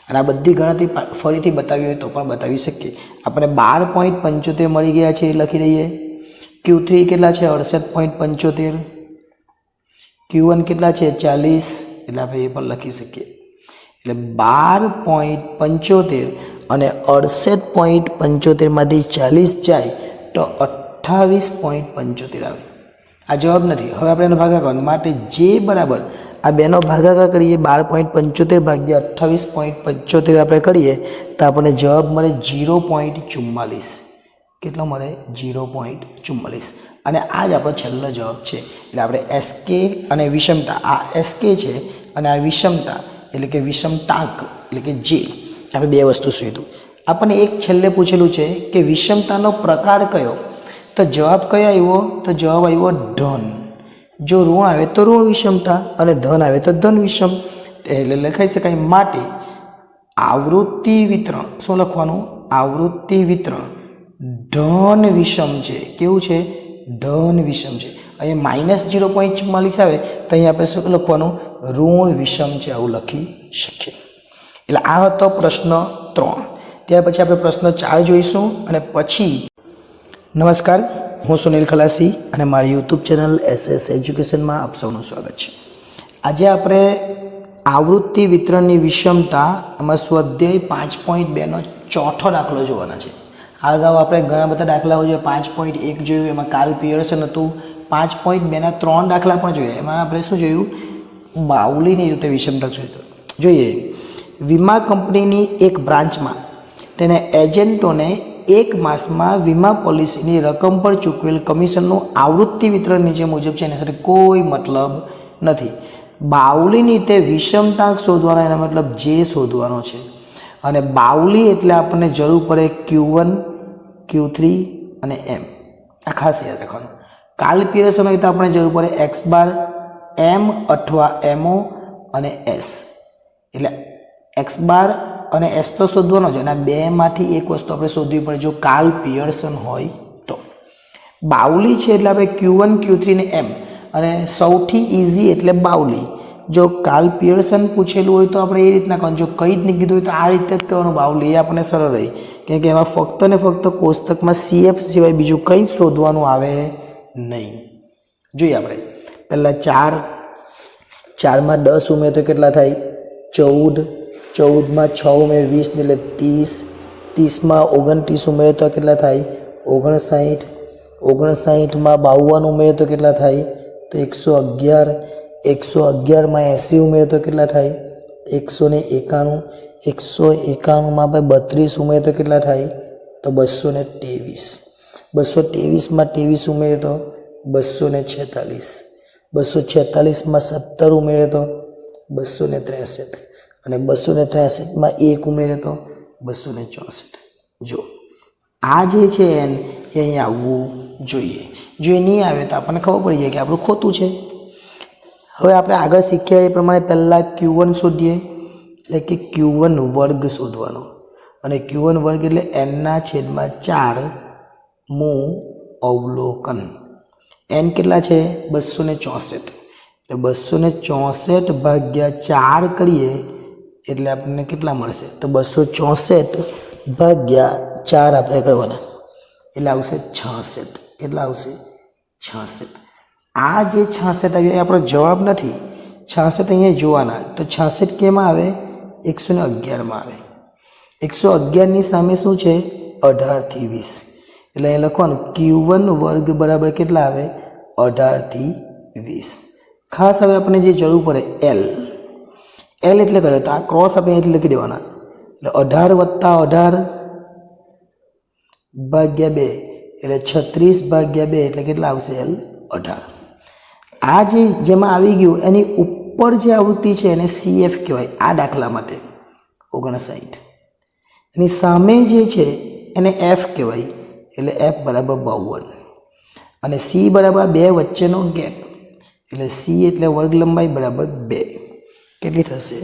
અને આ બધી ગણતરી ફરીથી બતાવી હોય તો પણ બતાવી શકીએ આપણે 12.75 મળી ગયા છે એ લખી દઈએ Q3 કેટલા છે 68.75 Q1 કેટલા છે 40 એટલે આપણે એ પણ લખી શકીએ એટલે 12.75 અને 68.75 માંથી 40 જાય તો 28.75 આવે આ જવાબ નથી હવે આપણે એનો ભાગાકાર માટે જે બરાબર આ બેનો ભાગાકાર કરીએ 12.75 ભાગ્યા 28.75 આપણે કરીએ તો આપણને જવાબ મળે 0.44 કેટલો મળે 0.44 અને આ જ આપણો છેલ્લો જવાબ છે એટલે આપણે એસકે અને વિષમતા આ એસકે છે અને આ વિષમતા એટલે કે વિષમતાંક એટલે કે જે આપણે બે વસ્તુ શોધ્યું આપણને એક છેલ્લે પૂછેલું છે કે વિષમતાનો પ્રકાર કયો તો જવાબ કયો આવ્યો તો જવાબ આવ્યો ધન જો ઋણ આવે તો ઋણ વિષમતા અને ધન આવે તો ધન વિષમ એટલે લખાઈ શકાય માટે આવૃત્તિ વિતરણ શું લખવાનું આવૃત્તિ વિતરણ ધન વિષમ છે કેવું છે ધન વિષમ છે અહીંયા માઇનસ 0.44 આવે તો અહીંયા આપણે શું લખવાનું ઋણ વિષમ છે આવું લખી શકીએ એટલે આ હતો પ્રશ્ન 3 ત્યાર પછી આપણે પ્રશ્ન 4 જોઈશું અને પછી નમસ્કાર હું સુનિલ ખલાસી અને મારી યુટ્યુબ ચેનલ SS એજ્યુકેશનમાં આપ સૌનું સ્વાગત છે આજે આપણે આવૃત્તિ વિતરણની વિષમતા એમાં સ્વાધ્યાય 5.2 નો ચોથો દાખલો જોવાના છે આ અગાઉ આપણે ઘણા બધા દાખલાઓ જે 5.1 જોયું એમાં કાર્લ પિયર્સન હતું 5.2 ના 3 દાખલા પણ જોયા એમાં આપણે શું જોયું બાઉલીની રીતે વિષમતા જોઈએ વીમા કંપનીની એક બ્રાન્ચમાં તેના એજન્ટોને એક માસમાં વીમા પોલિસીની રકમ પર ચૂકવેલ કમિશનનું આવૃત્તિ વિતરણ નીચે મુજબ છે એના સાથે કોઈ મતલબ નથી બાઉલીની રીતે વિષમતાંક શોધવાનો એનો મતલબ જે શોધવાનો છે અને બાઉલી એટલે આપણને જરૂર પડે Q1 Q3 અને m આ ખાસ યાદ રાખવાનું કાર્લ પિયર્સન હોય તો આપણે જરૂર પડે x બાર m અથવા mo અને s એટલે x બાર અને s તો શોધવાનો છે અને આ બેમાંથી એક વસ્તુ આપણે શોધવી પડે જો કાર્લ પિયર્સન હોય તો બાઉલી છે એટલે આપણે Q1 Q3 ને m અને સૌથી ઇઝી એટલે બાઉલી જો કાર્લ પિયર્સન પૂછેલું હોય તો આપણે એ રીતના કરવાનું જો કંઈ જ નહીં કીધું હોય તો આ રીતે જ કરવાનું બાઉલી એ આપણને સરળ રહી કેમ કે એમાં ફક્ત ને ફક્ત કોષ્ટકમાં CF સિવાય બીજું કંઈ જ શોધવાનું આવે નહીં જોઈએ આપણે પહેલાં 4 માં 10 ઉમેર તો કેટલા થાય 14 માં 6 ઉમેર 20 એટલે 30 માં 29 ઉમેર તો કેટલા થાય 59 માં 52 ઉમેર તો કેટલા થાય તો 111 માં 80 ઉમેર તો કેટલા થાય 191 માં 32 ઉમેર તો કેટલા થાય તો 223 માં 23 ઉમેર તો 246 માં 17 ઉમેર તો 263 અને 263 માં 1 ઉમેરે તો 264 જો આ જે છે એ અહીંયા આવવું જોઈએ જો એ નહીં આવે તો આપણને ખબર પડી જાય કે આપણું ખોટું છે હવે આપણે આગળ શીખ્યા એ પ્રમાણે પહેલાં Q1 શોધીએ એટલે કે Q1 વર્ગ શોધવાનો અને Q1 વર્ગ એટલે n/4 મું અવલોકન n કેટલા છે 264 એટલે 264 ભાગ્યા 4 કરીએ એટલે આપણને કેટલા મળશે તો 264 ભાગ્યા 4 આપણે કરવાના એટલે આવશે 66 કેટલા આવશે 66 આ જે 66 આવ્યો એ આપણો જવાબ નથી 66 અહીંયા જોવાના તો 66 કેમાં આવે 111 માં આવે 111ની સામે શું છે 18 થી 20 એટલે અહીં લખવાનું Q1 વર્ગ બરાબર કેટલા આવે 18 થી 20 ખાસ હવે આપણે જે જરૂર પડે L એટલે કયો તો આ ક્રોસ આપણે અહીંથી લખી દેવાના એટલે 18 વત્તા 18 ભાગ્યા 2 એટલે 36 ભાગ્યા 2 એટલે કેટલા આવશે L 18 આ જેમાં આવી ગયું એની ઉપર જે આવૃત્તિ છે એને CF કહેવાય આ દાખલા માટે 59 એની સામે જે છે એને F કહેવાય એટલે F બરાબર 52 અને C બરાબર 2 વચ્ચેનો ગેપ એટલે C એટલે વર્ગ લંબાઈ બરાબર 2 કેટલી થશે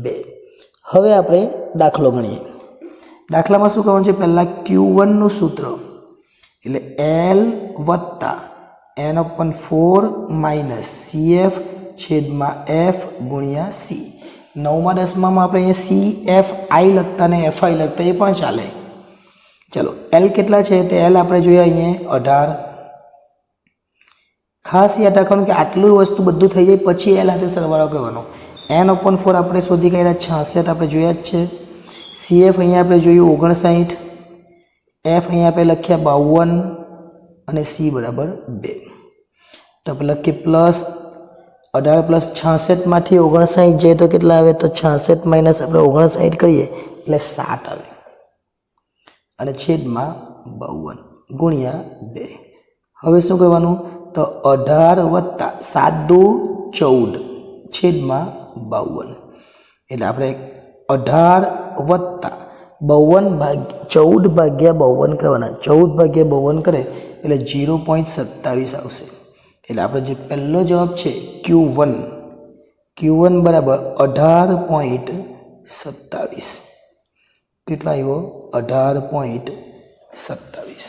2 હવે આપણે દાખલો ગણીએ દાખલામાં શું કરવાનું છે પહેલાં Q1 નું સૂત્ર એટલે L વત્તા n/4 માઇનસ CF છેદમાં F ગુણ્યા C 9મા 10મામાં આપણે અહીંયા CFI લખતા ને FI લખતા એ પણ ચાલે ચલો L કેટલા છે તો L આપણે જોઈએ અહીંયા 18 ખાસ યાદ રાખવાનું કે આટલું વસ્તુ બધું થઈ જાય પછી L હાથે સરવાળો કરવાનો n/4 આપણે શોધી કાઢ્યા 66 આપણે જોયા જ છે CF અહીંયા આપણે જોયું 59 F અહીંયા આપણે લખ્યા 52 અને C બરાબર 2 તો આપણે લખીએ પ્લસ 18 પ્લસ 66 માંથી 59 જાય તો કેટલા આવે તો 66 માઇનસ આપણે 59 કરીએ એટલે 7 આવે અને છેદમાં 52 ગુણ્યા 2 હવે શું કરવાનું તો 18 વત્તા 7 દુ 14 છેદમાં 52 એટલે આપણે 18 વત્તા 14 ભાગ્યા 52 કરવાના 14 ભાગ્યા 52 કરે એટલે 0.27 આવશે એટલે આપણે જે પહેલો જવાબ છે Q1 બરાબર 18.27 કેટલા આવ્યો 18.27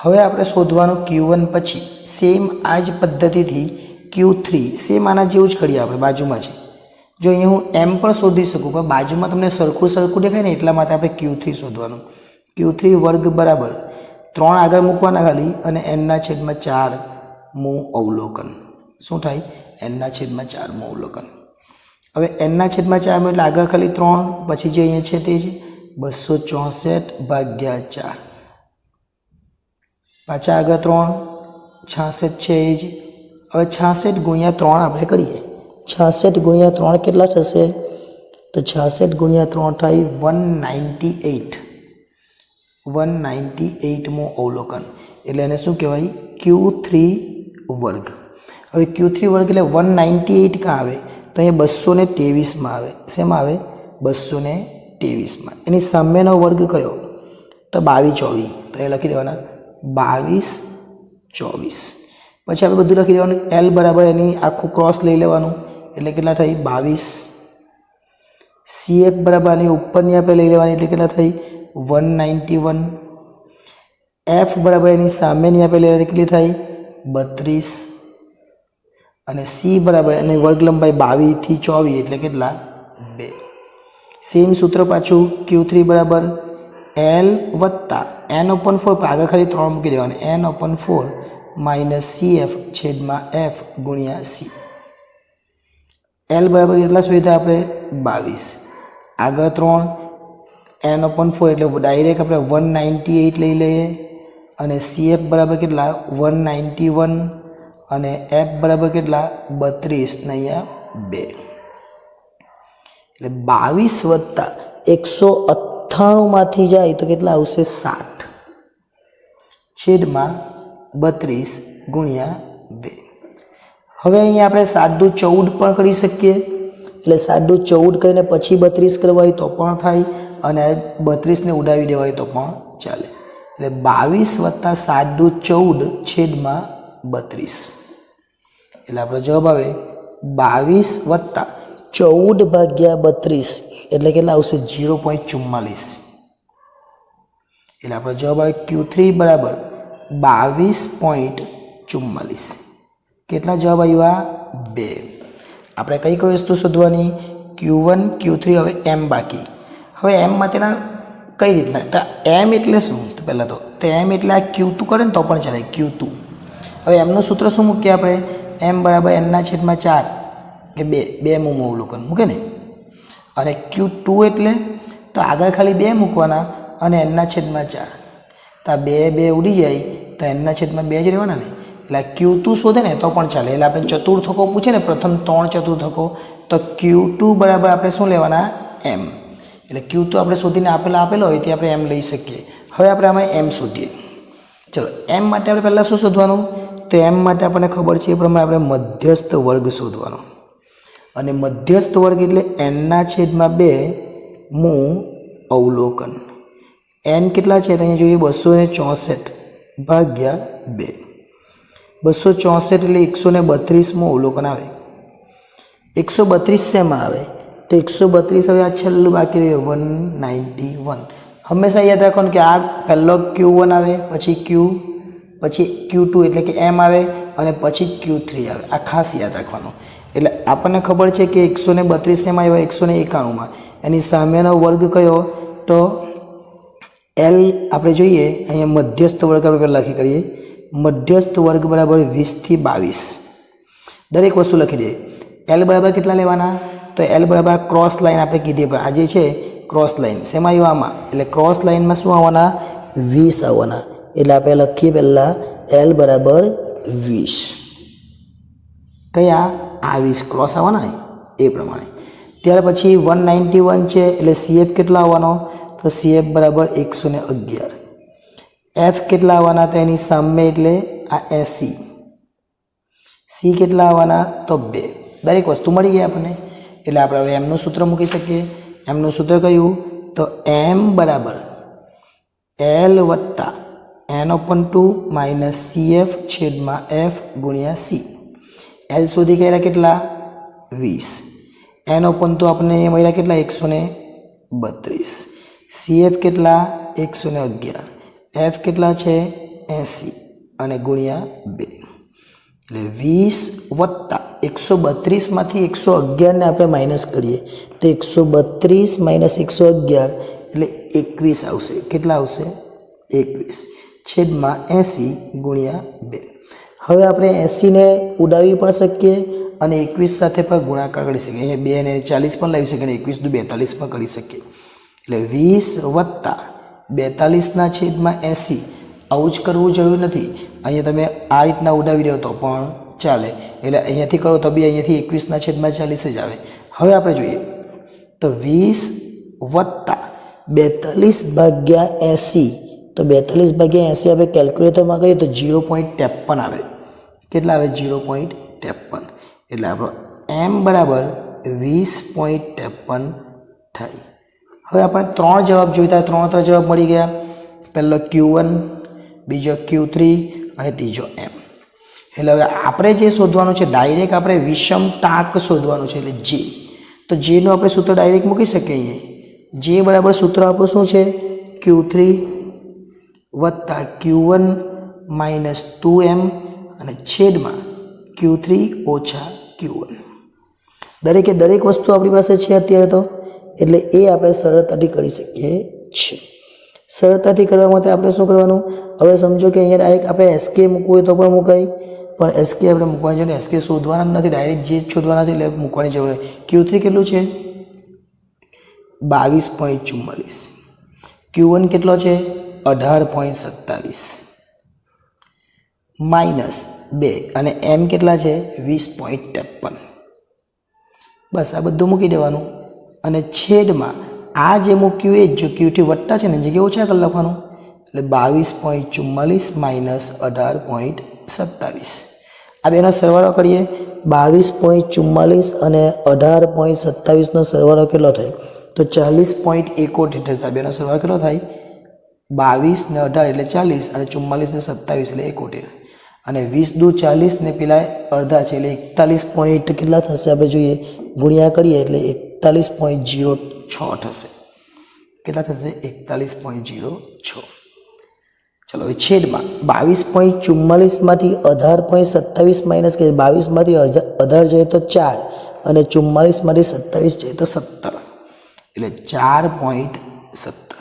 હવે આપણે શોધવાનું Q1 પછી સેમ આ જ પદ્ધતિથી Q3 સેમ આના જેવું જ કરીએ આપણે બાજુમાં છે જો અહીંયા હું M પણ શોધી શકું પણ બાજુમાં તમને સરખું દેખાય ને એટલા માટે આપણે Q3 શોધવાનું Q3 વર્ગ બરાબર 3 આગળ મૂકવાના ખાલી અને n/4 મું અવલોકન શું થાય n/4 મું અવલોકન હવે n/4 એટલે આગળ ખાલી 3 પછી જે અહીંયા છે તે જ 264 ભાગ્યા 4 પાછા આગળ 3 66 છે એ જ હવે 66 ગુણ્યા 3 આપણે કરીએ 66 ગુણ્યા 3 કેટલા થશે તો 66 ગુણ્યા 3 થાય 198મું અવલોકન એટલે એને શું કહેવાય Q3 વર્ગ હવે Q3 વર્ગ એટલે 198 ક્યાં આવે તો અહીંયા 223માં આવે શેમાં આવે 223માં એની સામેનો વર્ગ કયો તો 22 24 તો એ લખી દેવાના 22 24 પછી આપણે બધું લખી દેવાનું L બરાબર એની આખું ક્રોસ લઈ લેવાનું એટલે કેટલા થઈ 22 CF બરાબર આની ઉપરની આપણે લઈ લેવાની એટલે કેટલા થઈ 191 F બરાબર એની સામેની આપણે લઈ કેટલી થઈ 32 અને C બરાબર એની વર્ગ લંબાઈ 22 થી 24 એટલે કેટલા 2 સેમ સૂત્ર પાછું Q3 બરાબર L વત્તા n/4 આગળ ખાલી 3 મૂકી દેવાનું n/4 માઇનસ CF છેદમાં F ગુણ્યા C L બરાબર કેટલા શોધ્યા આપણે 22 આગળ 3 n/4 એટલે ડાયરેક્ટ આપણે 198 લઈ લઈએ અને CF બરાબર કેટલા 191 અને F બરાબર કેટલા 32 ને અહીંયા 2 એટલે 22 વત્તા 198 માંથી જાય તો કેટલા આવશે 7 છેદમાં 32 ગુણ્યા 2 હવે અહીંયા આપણે 7 દુ 14 પણ કરી શકીએ એટલે 7 દુ 14 કરીને પછી 32 કરવા હોય તો પણ થાય અને 32 ને ઉડાવી દેવાય તો પણ ચાલે એટલે 22 વત્તા 7 દુ 14 છેદમાં 32 એટલે આપણો જવાબ આવે 22 વત્તા 14 ભાગ્યા 32 એટલે કેટલા આવશે 0.44 એટલે આપણો જવાબ આવે Q3 બરાબર 22.44 કેટલા જવાબ આવ્યા 2 આપણે કઈ વસ્તુ શોધવાની Q1 Q3 હવે M બાકી હવે M માં તેના કઈ રીતના તો M એટલે શું તો પહેલાં તો M એટલે આ Q2 કરે ને તો પણ ચાલે Q2 હવે એમનું સૂત્ર શું મૂકીએ આપણે M બરાબર n/4 કે 2 મું અવલોકન મૂકે ને અને Q2 એટલે તો આગળ ખાલી 2 મૂકવાના અને એનના છેદમાં 4. તો આ 2 ઉડી જાય તો એનના છેદમાં 2 જ રહેવાના ને. એટલે Q2 શોધે ને તો પણ ચાલે. એટલે આપણે ચતુર્થકો પૂછે ને પ્રથમ 3 ચતુર્થકો તો Q2 બરાબર આપણે શું લેવાના m. એટલે Q2 આપણે શોધીને આપેલો હોય તે આપણે m લઈ શકીએ. હવે આપણે આમાં m શોધીએ. ચલો m માટે આપણે પહેલાં શું શોધવાનું? તો m માટે આપણને ખબર છે એ પ્રમાણે આપણે મધ્યસ્થ વર્ગ શોધવાનો. અને મધ્યસ્થ વર્ગ એટલે nના છેદમાં 2 મૂ અવલોકન. n કેટલા છે તો અહીંયા જોઈએ 264 ભાગ્યા 2. 264 એટલે 132મું અવલોકન આવે. 132 શેમાં આવે? તો 132 હવે આ છેલ્લું બાકી રહ્યું 191. હંમેશા યાદ રાખવાનું કે આ પહેલો Q1 આવે, પછી Q2 એટલે કે m આવે અને પછી Q3 આવે. આ ખાસ યાદ રાખવાનું. એટલે આપણને ખબર છે કે 132 શેમાં આવ્યા? 191માં. એની સામેનો વર્ગ કયો? તો L આપણે જોઈએ અહીંયા મધ્યસ્થ વર્ગ આપણે પહેલાં લખી કરીએ. મધ્યસ્થ વર્ગ બરાબર 20 થી 22. દરેક વસ્તુ લખી દઈએ. L બરાબર કેટલા લેવાના? તો L બરાબર ક્રોસ લાઈન આપણે કીધી પણ આ જે છે ક્રોસ લાઈન શેમાં આવ્યું? આમાં. એટલે ક્રોસ લાઈનમાં શું આવવાના? 20 આવવાના. એટલે આપણે લખીએ પહેલાં L બરાબર 20. કયા? આ 20 ક્રોસ આવવાના ને એ પ્રમાણે. ત્યાર પછી 191 છે એટલે CF કેટલા આવવાનો? તો CF બરાબર 111. F કેટલા આવવાના? તો એની સામે એટલે આ 80. C કેટલા આવવાના? તો 2. દરેક વસ્તુ મળી ગઈ આપણને. એટલે આપણે હવે એમનું સૂત્ર મૂકી શકીએ. એમનું સૂત્ર કયું? તો m બરાબર L વત્તા n/2 માઇનસ CF છેદમાં F ગુણ્યા C. L શોધી ગયા કેટલા? 20. n/2 આપણને મળ્યા કેટલા? 132. CF કેટલા? 111. F કેટલા છે? 80 અને ગુણ્યા 2. એટલે 20 વત્તા 132માંથી 111 ને આપણે માઇનસ કરીએ તો 132 માઇનસ 111 એટલે 21 આવશે. કેટલા આવશે? 21 છેદમાં 80 ગુણ્યા 2. હવે આપણે 80ને ઉડાવી પણ શકીએ અને 21 સાથે પણ ગુણાકાર કરી શકીએ. અહીંયા 2 અને 40 પણ લાવી શકીએ અને 21 × 42 પણ કરી શકીએ. એટલે 20 વત્તા 42ના છેદમાં 80. આવું જ કરવું જરૂર નથી. અહીંયા તમે આ રીતના ઉડાવી રહ્યો તો પણ ચાલે. એટલે અહીંયાથી કરો તો બી અહીંયાથી 21ના છેદમાં 40 જ આવે. હવે આપણે જોઈએ તો 20 વત્તા 42 ભાગ્યા 80. તો 42 ભાગ્યા 80 આપણે કેલ્ક્યુલેટરમાં કરીએ તો 0.53 આવે. કેટલા આવે? 0.53. એટલે આપણો m બરાબર 20.53 થાય. હવે આપણે 3 જવાબ જોઈતા. 3 જવાબ મળી ગયા. પહેલો Q1, બીજો Q3 અને ત્રીજો m. એટલે હવે આપણે જે શોધવાનું છે ડાયરેક્ટ આપણે વિષમતાંક શોધવાનું છે એટલે J. તો Jનું આપણે સૂત્ર ડાયરેક્ટ મૂકી શકીએ. અહીંયા J બરાબર સૂત્ર આપણું શું છે? Q3 વત્તા Q1 માઇનસ 2m અને છેદમાં Q3 ઓછા Q1. દરેકે દરેક વસ્તુ આપણી પાસે છે અત્યારે તો. એટલે એ આપણે સરળતાથી કરી શકીએ છીએ. સરળતાથી કરવા માટે આપણે શું કરવાનું? હવે સમજો કે અહીંયા ડાયરેક્ટ આપણે SK મૂકવું હોય તો પણ મુકાય. પણ SK આપણે મૂકવાની જરૂર નહીં. SK શોધવાના નથી. ડાયરેક્ટ જે શોધવાના છે એટલે મૂકવાની જરૂર નહીં. Q3 કેટલું છે? 22.44. Q1 કેટલો છે? 18.27 માઇનસ 2 અને m કેટલા છે? 20.53. બસ આ બધું મૂકી દેવાનું અને છેદમાં આ જે મૂક્યું એ જો Q3 વત્તા છે ને જગ્યાએ ઓછા કરી લખવાનું. એટલે 22.44 માઇનસ 18.27. આ બેનો સરવાળો કરીએ. 22.44 અને 18.27નો સરવાળો કેટલો થાય? તો 40.71 થશે. આ બેનો સરવાળો કેટલો થાય? 22 ને 18 એટલે 40 અને 44 ને 27 એટલે 71 અને 20 દુ 40 ને પેલા અડધા છે એટલે 41 પોઈન્ટ કેટલા થશે આપણે જોઈએ. ગુણ્યા કરીએ એટલે 41.06 થશે. કેટલા થશે? 41.06. ચલો હવે છેદમાં 22.44માંથી 18.27 માઇનસ કરીએ. 22માંથી 18 જાય તો 4 અને 44માંથી 27 જાય તો 17 એટલે 4.17.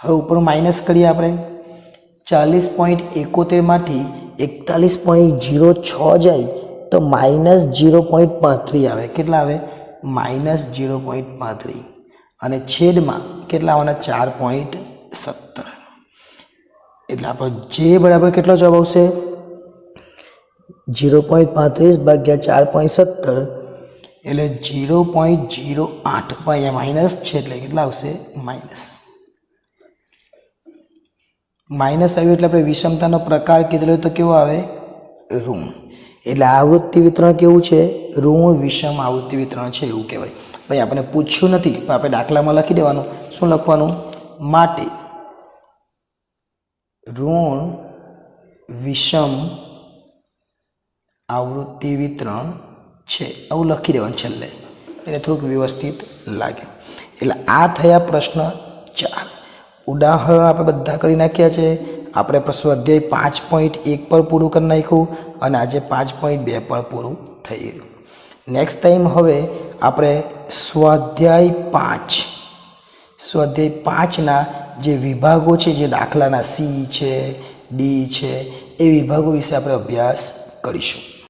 હવે ઉપર માઇનસ કરીએ આપણે. 40.71માંથી 41.06 જાય તો માઇનસ 0.35 આવે. કેટલા આવે? માઇનસ 0.35. અને છેદમાં કેટલા આવવાના 4.17 એટલે આપણો જે બરાબર કેટલો જવાબ આવશે 0.35 ભાગ્યા 4.17 એટલે 0.08 પણ અહીંયા માઇનસ છે એટલે કેટલા આવશે માઇનસ આવ્યું એટલે આપણે વિષમતાનો પ્રકાર કીધેલો તો કેવો આવે ઋણ એટલે આવૃત્તિ વિતરણ કેવું છે ઋણ વિષમ આવૃત્તિ વિતરણ છે એવું કહેવાય ભાઈ આપણે પૂછ્યું નથી પણ આપણે દાખલામાં લખી દેવાનું શું લખવાનું માટે ઋણ વિષમ આવૃત્તિ વિતરણ છે આવું લખી દેવાનું છેલ્લે એટલે થોડુંક વ્યવસ્થિત લાગે એટલે આ થયા પ્રશ્ન 4 ઉદાહરણ આપણે બધા કરી નાખ્યા છે આપણે સ્વાધ્યાય 5.1 પર પૂરું કરી નાખ્યું અને આજે 5.2 પર પૂરું થઈ ગયું નેક્સ્ટ ટાઈમ હવે આપણે સ્વાધ્યાય 5ના જે વિભાગો છે જે દાખલાના સી છે ડી છે એ વિભાગો વિશે આપણે અભ્યાસ કરીશું